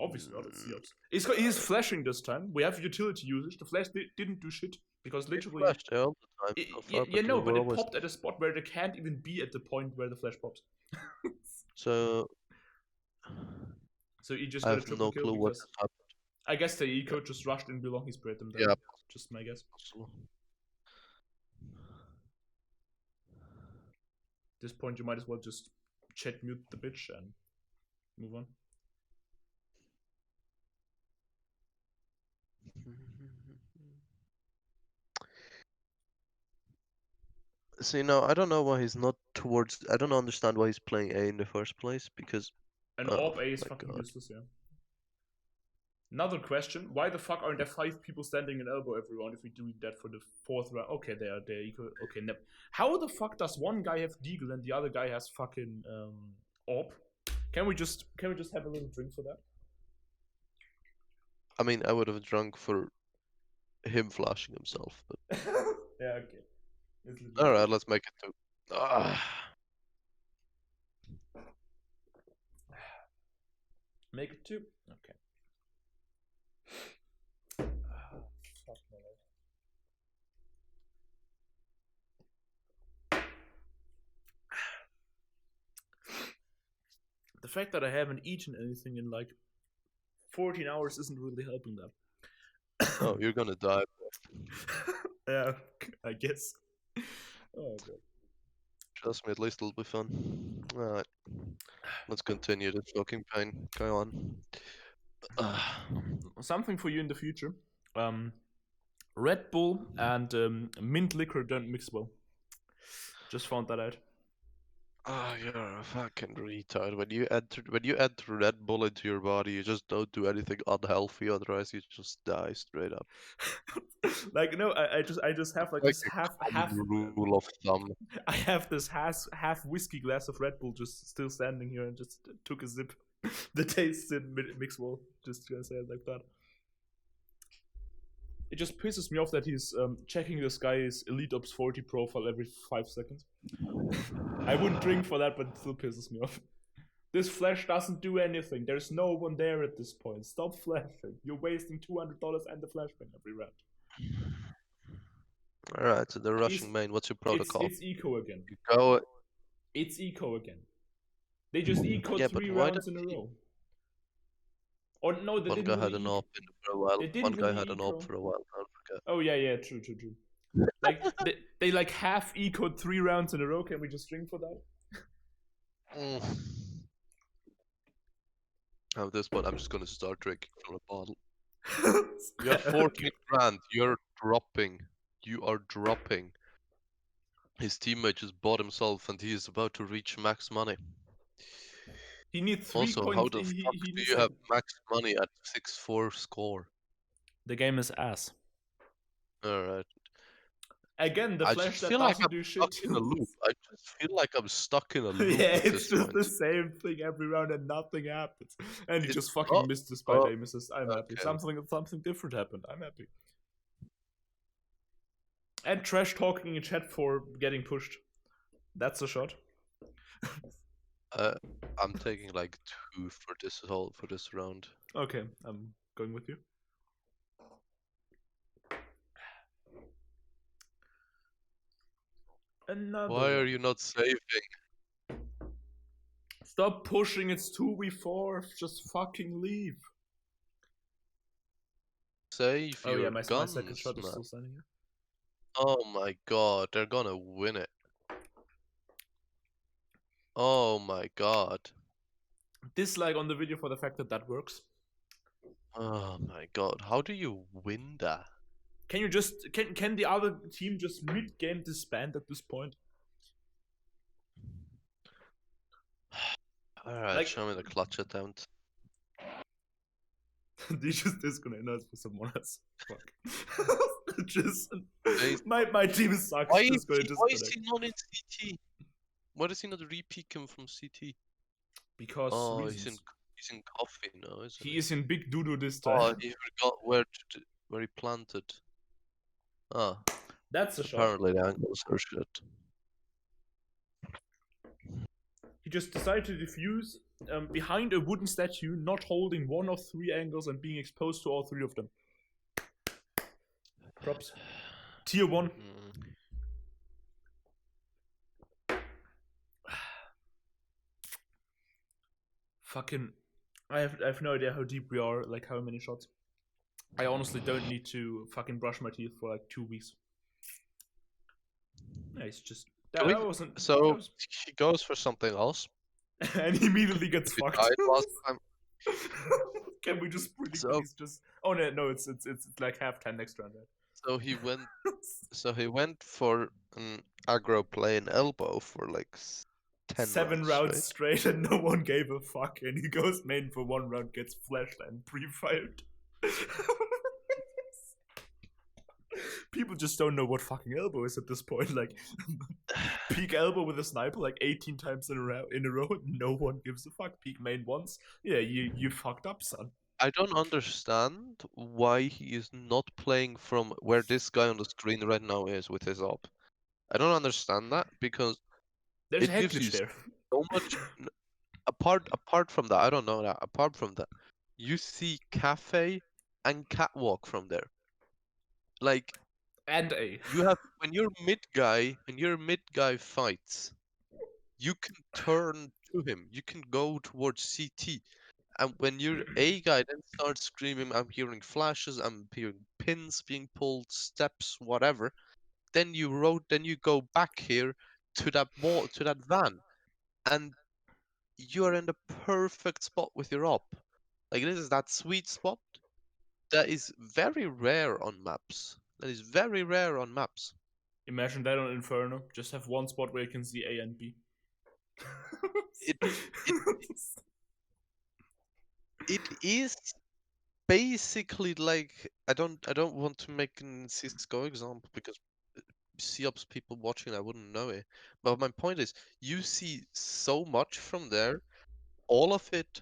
Obviously not. It's he's flashing this time. We have utility usage. The flash didn't do shit because literally. Flashed all the time so far, Yeah, no, but it always... popped at a spot where they can't even be at the point where the flash pops. So you just I got a have triple no kill clue what because happened. I guess the eco just rushed in below. He sprayed them down. Yeah, just my guess. possible. At this point, you might as well just chat mute the bitch and move on. See, no, I don't know why he's not towards. I don't understand why he's playing A in the first place, because. An Oh AWP A is my fucking God. useless, yeah. Another question: why the fuck aren't there 5 people standing in elbow every round if we do that for the 4th round? Okay, they are equal. Okay, how the fuck does one guy have Deagle and the other guy has fucking AWP? Can we just have a little drink for that? I mean, I would have drunk for him flashing himself, but. Yeah, okay. Alright, let's make it 2. Ah. Make it 2. Okay. Fuck my life. The fact that I haven't eaten anything in like 14 hours isn't really helping that. Oh, you're gonna die. Yeah, I guess. Oh god. Trust me, at least it'll be fun. Alright. Let's continue this fucking pain. Go on. Something for you in the future. Red Bull and mint liquor don't mix well. Just found that out. Oh, you're a fucking retard. When you add Red Bull into your body, you just don't do anything unhealthy. Otherwise, you just die straight up. Like no, I just have like this half rule of thumb. I have this half whiskey glass of Red Bull just still standing here and just took a sip. The taste didn't mix well. Just gonna say it like that. It just pisses me off that he's checking this guy's Elite Ops 40 profile every 5 seconds. I wouldn't drink for that, but it still pisses me off. This flash doesn't do anything. There's no one there at this point. Stop flashing. You're wasting $200 and the flashbang every round. Alright, so they're rushing main. What's your protocol? It's eco again. You go. It's eco again. They just eco 3 rounds in a row. Or no, they one didn't guy had an AWP for a while. One guy had an AWP for a while. Don't forget. Oh yeah, true. Like they like half ecoed 3 rounds in a row. Can we just drink for that? At this point, I'm just gonna start drinking from a bottle. You have 14 grand. You're dropping. You are dropping. His teammate just bought himself, and he is about to reach max money. He needs 3 Also, points. how the fuck do you have max money at 6-4 score? The game is ass. Alright. Again, the flash that doesn't do shit. In a loop. I just feel like I'm stuck in a loop. Yeah, it's just the same thing every round and nothing happens. And he just fucking missed this by day misses. I'm happy. Something different happened. I'm happy. And trash talking in chat for getting pushed. That's a shot. I'm taking like 2 for this round. Okay, I'm going with you. Another. Why are you not saving? Stop pushing, it's 2v4, just fucking leave. Save Oh your yeah, my guns, second shot is man. still standing here. Oh my god, they're gonna win it. Oh my god. Dislike on the video for the fact that that works. Oh my god, how do you win that? Can you just can the other team just mid-game disband at this point? Alright, Like- show me the clutch attempt. They just disconnect us for someone else. Fuck. Just They- my team sucks. Why Just gonna is disconnect. he not in CT? Why does he not re-peek him from CT? Because Oh, reasons. he's in coffee now, isn't He he? is in big doo-doo this time. Oh, he forgot where he planted. Ah, That's a shot. apparently the angles are shit. He just decided to defuse behind a wooden statue, not holding one of 3 angles and being exposed to all 3 of them. Props. Tier 1. Fucking, I have no idea how deep we are, like how many shots. I honestly don't need to fucking brush my teeth for like 2 weeks. Yeah, it's just that wasn't. So that was... he goes for something else. and he immediately gets He fucked. died last time. Can we just pretty So- please just? Oh no, it's like halftime next round, right? So he went. So he went for an aggro play and elbow for like 10 7 rounds rounds straight, and no one gave a fuck. And he goes main for 1 round, gets flashed and pre-fired. People just don't know what fucking elbow is at this point. Like, peak elbow with a sniper like 18 times in a row. No one gives a fuck. Peak main once. Yeah, you fucked up, son. I don't understand why he is not playing from where this guy on the screen right now is with his op. I don't understand that because There's it a head gives you glitch there. so much. Apart from that, I don't know that. Apart from that, you see cafe and catwalk from there. Like And A. you have when your mid guy fights, you can turn to him. You can go towards CT. And when your A guy then starts screaming, I'm hearing flashes, I'm hearing pins being pulled, steps, whatever, then you go back here to that van, and you're in the perfect spot with your op. Like this is that sweet spot that is very rare on maps. That is very rare on maps. Imagine that on Inferno. Just have one spot where you can see A and B. It is basically like I don't want to make an CSGO example because COps people watching I wouldn't know it. But my point is you see so much from there, all of it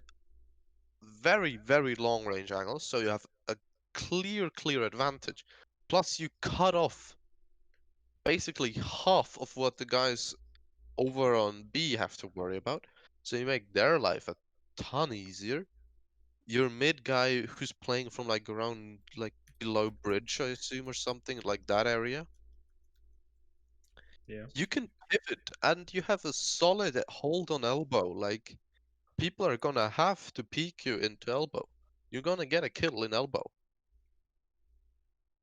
very, very long range angles, so you have a clear advantage. Plus you cut off basically half of what the guys over on B have to worry about. So you make their life a ton easier. Your mid guy who's playing from like around like below bridge, I assume, or something like that area. Yeah. You can pivot and you have a solid hold on elbow. Like people are gonna have to peek you into elbow. You're gonna get a kill in elbow.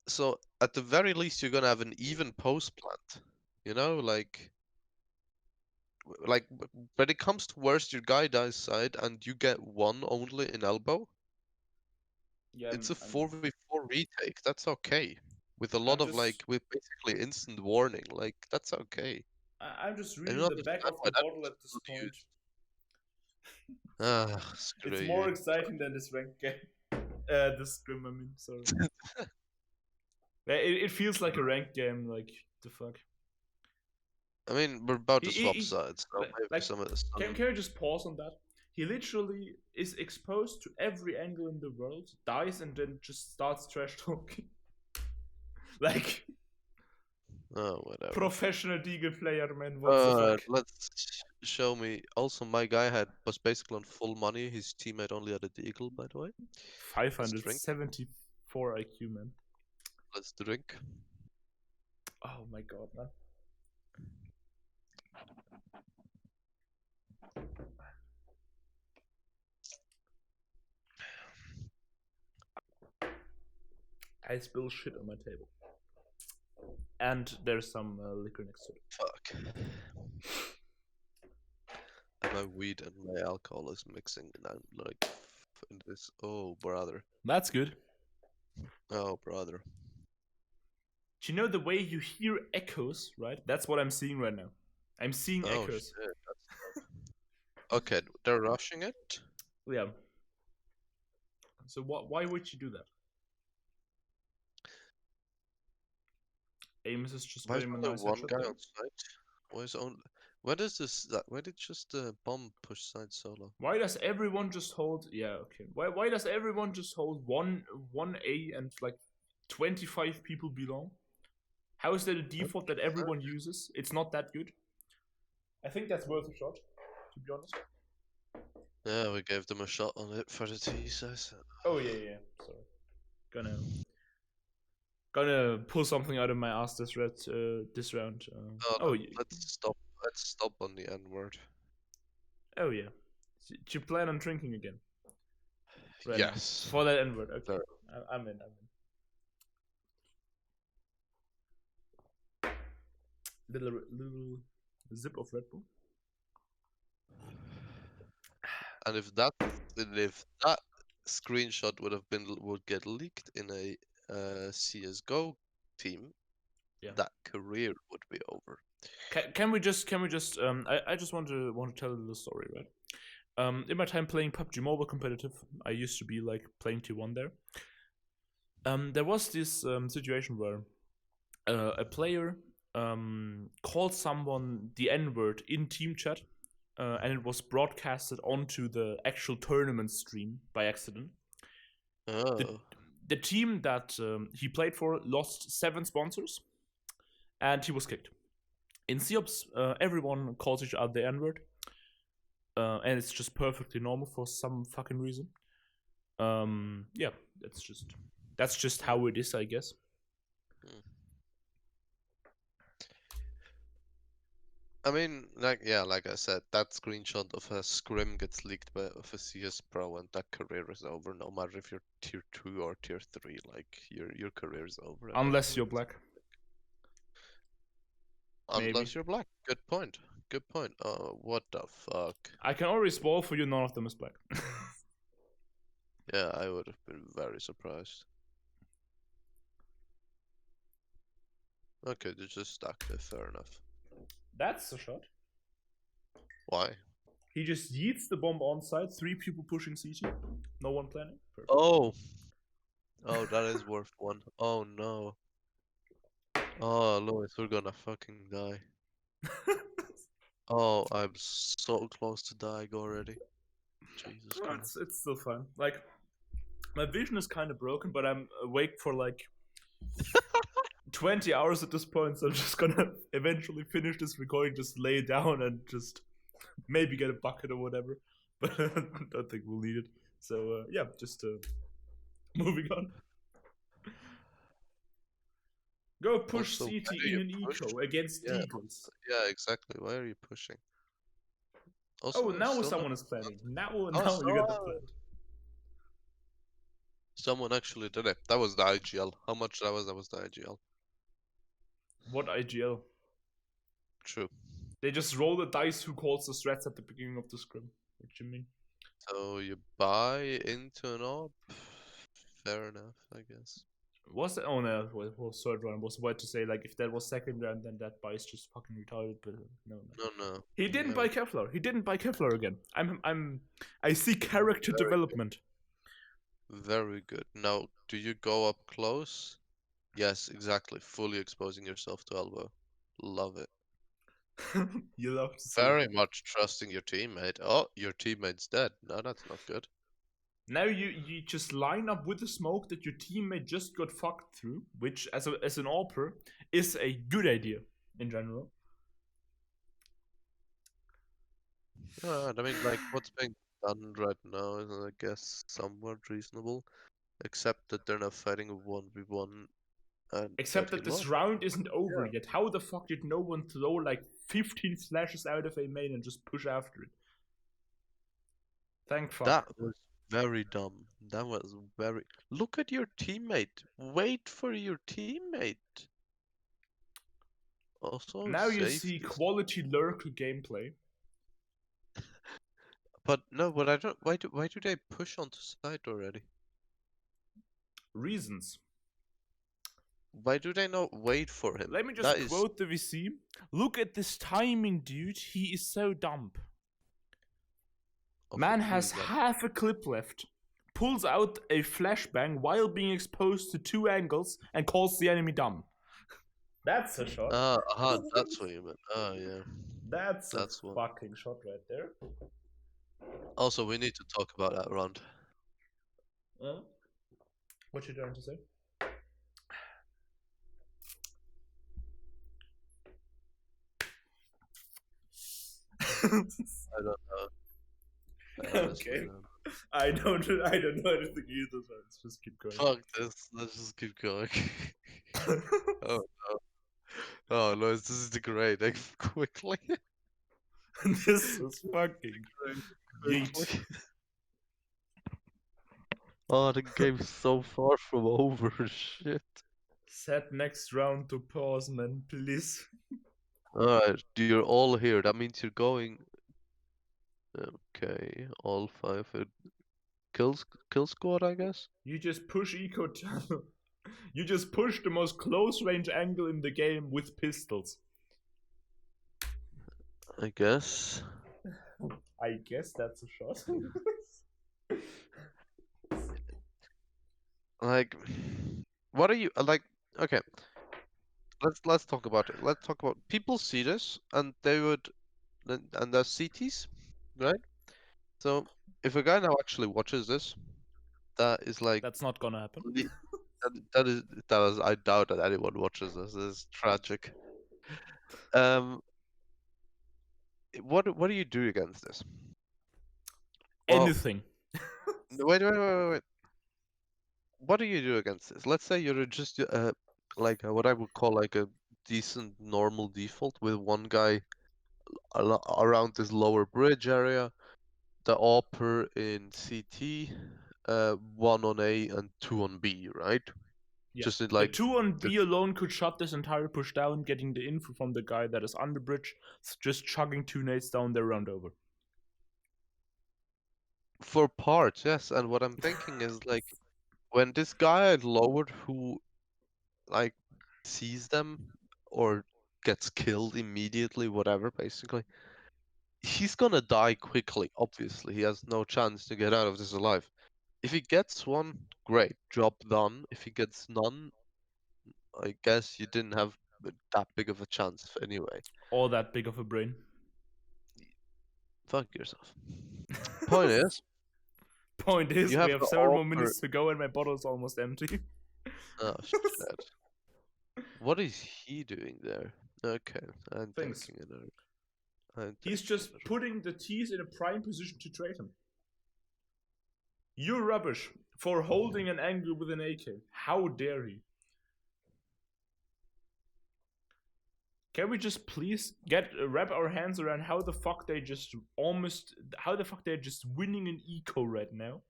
So at the very least you're gonna have an even post plant. You know, like when it comes to worst, your guy dies side and you get one only in elbow. Yeah, It's a 4v4 retake. That's okay. With a lot of like, with basically instant warning. Like that's okay. I'm just I reading don't the back understand of why the that bottle was at this not point. used. Ah, screw It's you. more exciting than this rank game. This Scrim, I mean, sorry. Yeah, it feels like a ranked game, like, the fuck. I mean, we're about to He- swap he- sides, so like- maybe like, some of this. Can we just pause on that? He literally is exposed to every angle in the world, dies, and then just starts trash talking. Like, Oh, whatever. professional Deagle player, man. What the fuck? Let's show me. Also, my guy was basically on full money. His teammate only had a deagle, by the way. 574 IQ, man. Let's drink. Oh my god, man. I spill shit on my table. And there's some liquor next to it. Fuck. And my weed and my alcohol is mixing, and I'm like, in this. Oh, brother. That's good. Oh, brother. Do you know the way you hear echoes, right? That's what I'm seeing right now. I'm seeing Oh, echoes. shit. Okay, they're rushing it? Yeah. So why would you do that? Amos is just Why is very only nice. one guy on site? Why is only... Why does this... Why did just the bomb push side solo? Why does everyone just hold? Yeah, okay. Why does everyone just hold one A and like 25 people belong? How is that a default that everyone uses? It's not that good. I think that's worth a shot, to be honest. Yeah, we gave them a shot on it for the T size. Oh yeah. Sorry. Gonna pull something out of my ass this round. Let's stop on the N word. Oh yeah. Do you plan on drinking again? Right Yes. now? For that N word. Okay. Sure. I'm in. Little zip of Red Bull. And if that screenshot would get leaked in a CSGO team, Yeah. that career would be over. Can we just I just want to tell a little story, right? In my time playing PUBG Mobile competitive, I used to be like playing T1 there. There was this situation where a player called someone the N-word in team chat, and it was broadcasted onto the actual tournament stream by accident. Oh. The team that he played for lost 7 sponsors, and he was kicked. In COPS, everyone calls each other the N-word, and it's just perfectly normal for some fucking reason. Yeah, that's just how it is, I guess. I mean, like I said, that screenshot of a scrim gets leaked of a CS Pro, and that career is over. No matter if you're tier 2 or tier 3, like your career is over. Unless you're black. Unless you're black. Good point. Good point. What the fuck? I can already spoil for you, none of them is black. Yeah, I would have been very surprised. Okay, they just stacked it. Fair enough. That's a shot. Why? He just yeets the bomb on site, 3 people pushing CT. No one planning. Perfect. Oh, that is worth 1. Oh no. Oh, Louis, we're gonna fucking die. Oh, I'm so close to dying already. Jesus Christ. It's still fine. Like, my vision is kind of broken, but I'm awake for like 20 hours at this point, so I'm just gonna eventually finish this recording, just lay down and just maybe get a bucket or whatever. But I don't think we'll need it. So, yeah, just moving on. Go push Also, CT why do in you an push? eco against Yeah. Eagles. Yeah, exactly. Why are you pushing? Also, Oh, now someone is planning. Now you get the plan. Someone actually did it. That was the IGL. How much that was? That was the IGL. What IGL? True. They just roll the dice who calls the threats at the beginning of the scrim. What do you mean? So you buy into an op? Fair enough, I guess. Was it? Oh no, was third round. Was about to say like if that was second round, then that buy is just fucking retarded. But no. No. He didn't buy Kevlar. He didn't buy Kevlar again. I see character development. Very good. Now, do you go up close? Yes, exactly. Fully exposing yourself to elbow. Love it. You love to see. Very much trusting your teammate. Oh, your teammate's dead. No, that's not good. Now you just line up with the smoke that your teammate just got fucked through, which as an AWPer is a good idea in general. I mean, like, what's being done right now is, I guess, somewhat reasonable. Except that they're not fighting a 1v1. Except that this round isn't over yet. How the fuck did no one throw like 15 flashes out of a main and just push after it? Thank fuck. That was very dumb. That was very. Look at your teammate. Wait for your teammate. Also, Now you safety. see quality lurker gameplay. But no, but I don't. Why do they push onto site already? Reasons. Why do they not wait for him? Let me just That quote the VC. Look at this timing, dude. He is so dumb. of Man who has is that? half a clip left. Pulls out a flashbang while being exposed to 2 angles and calls the enemy dumb. That's a shot. That's what you meant. Oh yeah. That's a That's one. fucking shot right there. Also, we need to talk about that round. What you trying to say? I don't know. I honestly Okay. don't. I don't know anything either, so let's just keep going. Fuck this. Let's just keep going. Oh no. Oh no, this is degrading quickly. This is fucking yeet. Quickly. Oh, the game's so far from over. Shit. Set next round to pause, man, please. Alright, you're all here. That means you're going. Okay, all 5 kill squad, I guess. You just push eco tunnel. You just push the most close range angle in the game with pistols. I guess. I guess that's a shot. Like, what are you like? Okay, let's talk about it. Let's talk about people see this and they would, and there's CTs, right? So if a guy now actually watches this, that is like That's not gonna happen. that is I doubt that anyone watches this. This is tragic. What do you do against this? Well, Anything. wait. What do you do against this? Let's say you're just like what I would call like a decent normal default with one guy around this lower bridge area, the AWPer in CT, 1 on A and 2 on B, right? Yeah. Just in The like 2 on B alone could shut this entire push down, getting the info from the guy that is on the bridge, just chugging 2 nades down there round over. for parts, yes. And what I'm thinking is like when this guy at lowered who like sees them or gets killed immediately, whatever, basically, he's gonna die quickly. Obviously, he has no chance to get out of this alive. If he gets one, great, job done. If he gets none, I guess you didn't have that big of a chance anyway. Or that big of a brain. Fuck yourself. Point is, we have have the several more AWPer. minutes to go and my bottle's almost empty. Oh shit. What is he doing there? Okay, I'm Thanks. taking it. He's just putting the T's in a prime position to trade him. You're rubbish for holding an angle with an AK. How dare he? Can we just please wrap our hands around how the fuck they're just winning an eco right now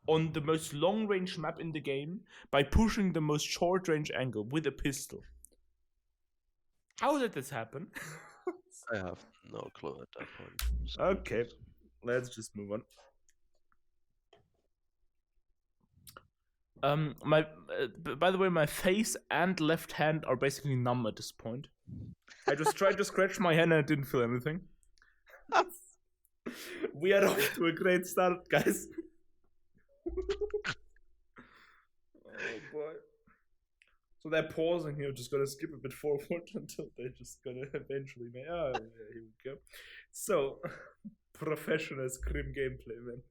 on the most long range map in the game by pushing the most short range angle with a pistol? How did this happen? I have no clue at that point. So. Okay, let's just move on. By the way, my face and left hand are basically numb at this point. I just tried to scratch my hand and I didn't feel anything. We are off to a great start, guys. Oh boy. So they're pausing here, just gonna skip a bit forward until they're just gonna eventually make. Oh, yeah, here we go. So, professional Scrim gameplay, man.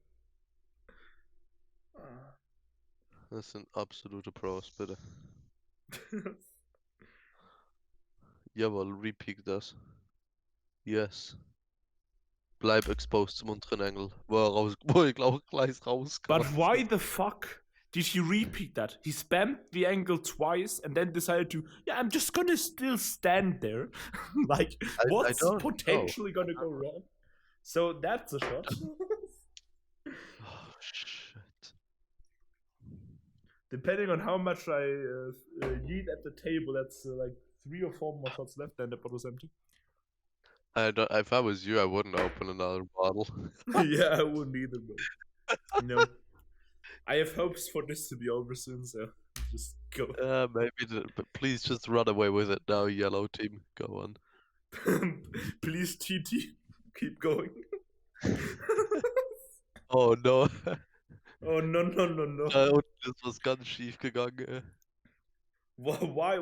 Das sind absolute Pros, bitte. Jawohl, repeat das. Yes. Bleib exposed zum unteren Angle, wo ich glaube gleich rauskam. But why the fuck did he repeat that? He spammed the angle twice and then decided to, yeah, I'm just gonna still stand there. Like, what's potentially gonna go wrong? So that's a shot. Oh, shit. Depending on how much I yeet at the table, that's like 3 or 4 more shots left, and the bottle's empty. If I was you, I wouldn't open another bottle. Yeah, I wouldn't either, but you know, I have hopes for this to be over soon, so just go. Maybe, but please just run away with it now, yellow team. Go on. Please, TT, keep going. Oh no. Oh no. Das was ganz schief gegangen. Why?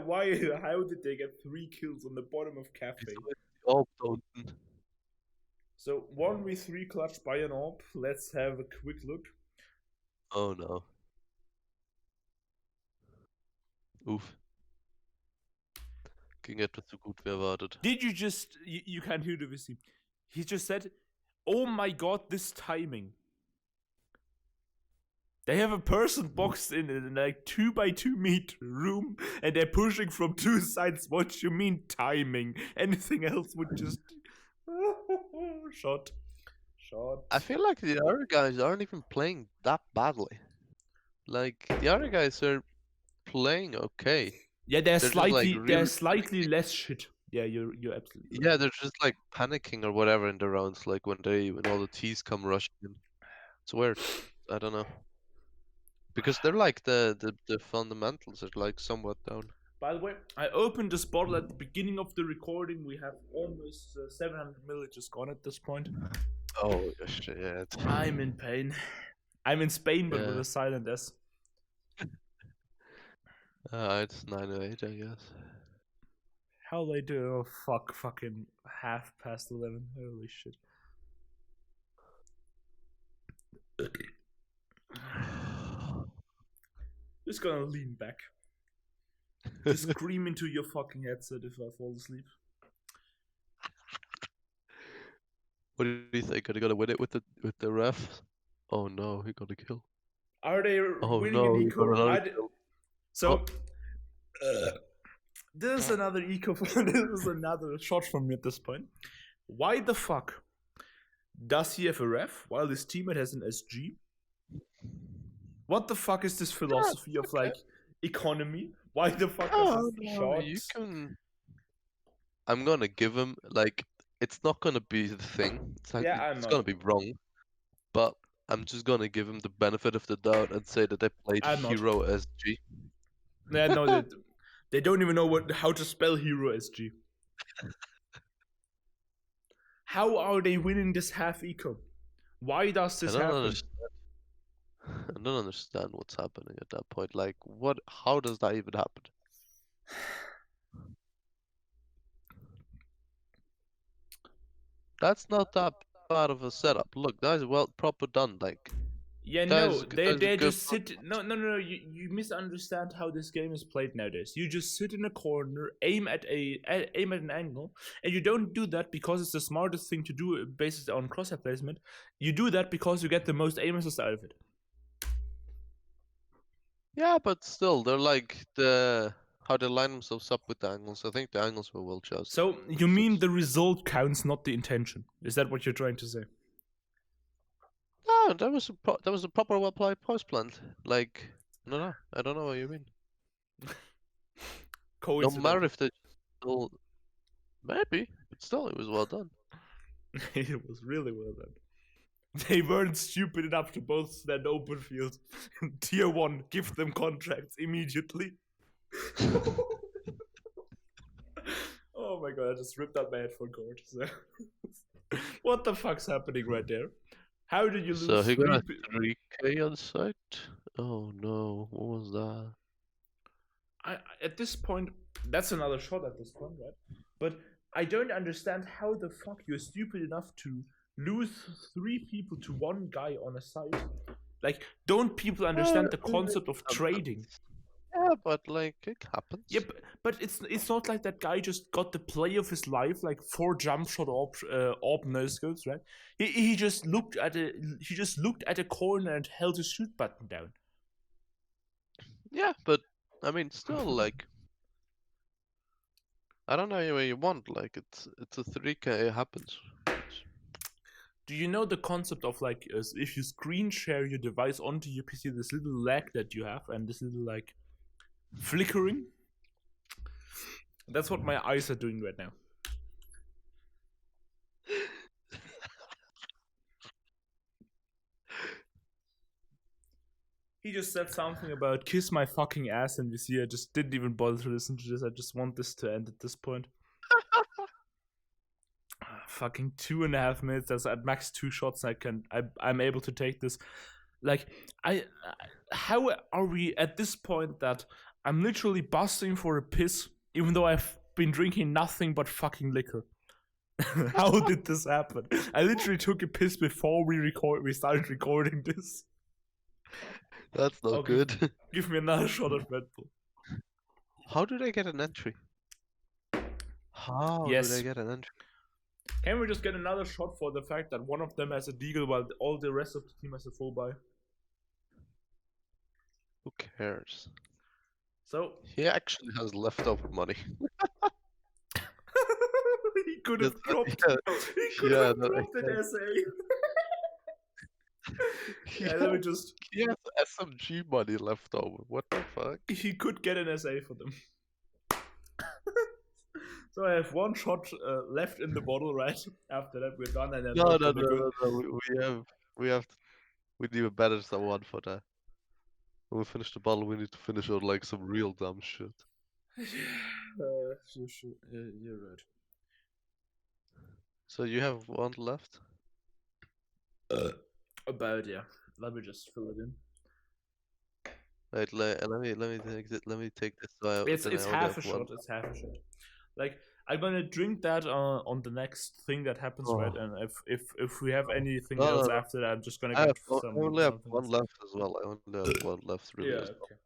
How did they get 3 kills on the bottom of Cafe? Oh, unten. So 1v3 clutch by an AWP. Let's have a quick look. Oh no. Uff. Ging etwas zu gut wie erwartet. Did you just... You can't hear the VC. He just said, oh my god, this timing. They have a person boxed in a like 2x2 meter room and they're pushing from 2 sides. What you mean timing? Anything else would just... Shot. I feel like the other guys aren't even playing that badly. Like, the other guys are playing okay. Yeah, they're just, slightly like, really slightly less shit. Yeah, you're absolutely right. Yeah, they're just like panicking or whatever in the rounds, like when all the T's come rushing in. It's weird. I don't know. Because they're like the fundamentals are like somewhat down. By the way, I opened this bottle at the beginning of the recording. We have almost 700 milliliters gone at this point. Oh shit. I'm in pain. I'm in Spain, but with Yeah. a silent S. It's 9:08, I guess. How they do? Oh, fucking 11:30. Holy shit. Just gonna lean back. Just scream into your fucking headset if I fall asleep. What do you think? Are they gonna win it with the ref? Oh no, he got a kill. Are they Oh winning no, an he eco? got another kill. So, this is another eco. This is another shot from me at this point. Why the fuck does he have a ref while his teammate has an SG? What the fuck is this philosophy of like economy? Why the fuck does this shot? You can. I'm gonna give him like it's not gonna be the thing. It's like Yeah, it's gonna be wrong, but I'm just gonna give him the benefit of the doubt and say that they played I'm not. Hero SG. Yeah, no, they don't even know how to spell Hero SG. How are they winning this half eco? Why does this happen? I don't understand what's happening at that point. Like, what? How does that even happen? That's not that bad of a setup. Look, that is well proper done. Like, yeah, guys, no, they just sit. No. You misunderstand how this game is played nowadays. You just sit in a corner, aim at an angle, and you don't do that because it's the smartest thing to do based on crosshair placement. You do that because you get the most aim assist out of it. Yeah, but still, they're like how they line themselves up with the angles. I think the angles were well chosen. So you mean the result counts, not the intention? Is that what you're trying to say? No, that was a proper well applied post plant. Like, no, I don't know what you mean. No matter if they still, maybe, but still, it was well done. It was really well done. They weren't stupid enough to both stand open field. Tier 1, give them contracts immediately. Oh my god, I just ripped out my headphone cord. So. What the fuck's happening right there? How did you lose? So he got a 3K on site? Oh no, what was that? At this point, that's another shot at this point, right? But I don't understand how the fuck you're stupid enough to lose 3 people to 1 guy on a site. Like, don't people understand the concept of trading? Yeah, but like, it happens. Yeah, but it's not like that guy just got the play of his life, like 4 jump shot AWP no skills, right? He just looked at a corner and held his shoot button down. Yeah, but I mean, still, like, I don't know where you want. Like, it's a 3K. It happens. do you know the concept of like if you screen share your device onto your PC, this little lag that you have and this little like flickering? That's what my eyes are doing right now. He just said something about kiss my fucking ass, and you see, I just didn't even bother to listen to this. I just want this to end at this point. Fucking 2.5 minutes. That's at max 2 shots. I'm able to take this. Like, how are we at this point that I'm literally busting for a piss, even though I've been drinking nothing but fucking liquor? How did this happen? I literally took a piss before we started recording this. That's not good. Give me another shot of Red Bull. How did I get an entry? How did I get an entry? Can we just get another shot for the fact that one of them has a deagle while all the rest of the team has a full buy? Who cares? So he actually has leftover money. He could have dropped. He could have dropped an SA. Let me just. He has SMG money left over. What the fuck? He could get an SA for them. So I have one shot left in the bottle, right? After that, we're done, and then no. We need a better one for that. When we finish the bottle, we need to finish on like some real dumb shit. You're right. So you have one left? About, yeah. Let me just fill it in. Wait, let me take this. So it's half a shot. It's half a shot. Like, I'm gonna drink that on the next thing that happens, right? And if we have anything else after that, I'm just gonna get some. I only have one left as well. I only have one left, really. Yeah. As well. Okay.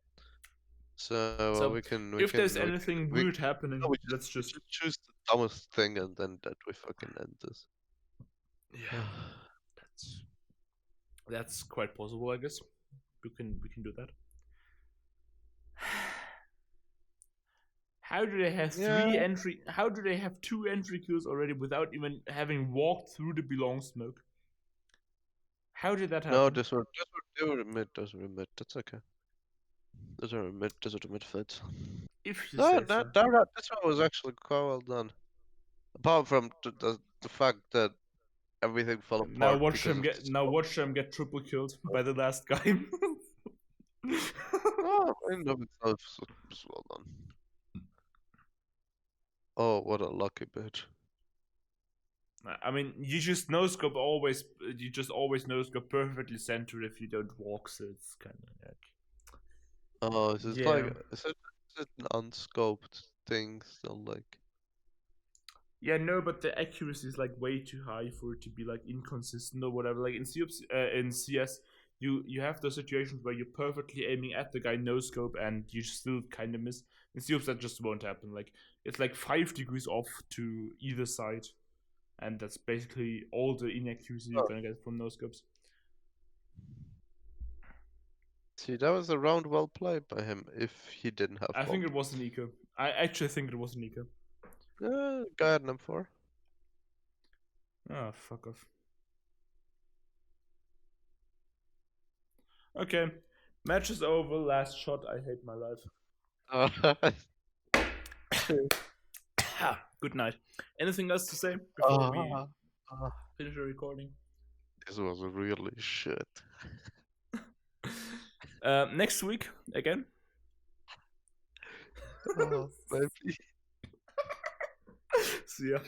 So we can. If there's anything weird happening, let's just choose the dumbest thing, and then that we fucking end this. Yeah, that's quite possible, I guess. We can do that. How do they have How do they have 2 entry kills already without even having walked through the belong smoke? How did that happen? No, they were mid. Those were mid. That's okay. Those are the mid fights. If you say so. This one was actually quite well done. Apart from the fact that everything fell apart. Now watch them get triple killed by the last guy. Oh, in of itself was well done. Oh, what a lucky bitch. I mean, you just always no-scope perfectly centered if you don't walk, so it's kind of like... Oh, is it an unscoped thing still, like... Yeah, no, but the accuracy is like way too high for it to be like inconsistent or whatever. Like in CS, you have those situations where you're perfectly aiming at the guy no scope and you still kind of miss. In CS, that just won't happen. Like it's like 5 degrees off to either side, and that's basically all the inaccuracy you're gonna get from no scopes. See, that was a round well played by him. If he didn't have, I think it was an eco. I actually think it was an eco. Guy had an M4. Oh, fuck off. Okay, match is over. Last shot. I hate my life. Good night. Anything else to say before we finish the recording? This was really shit. Next week again. Maybe. See ya.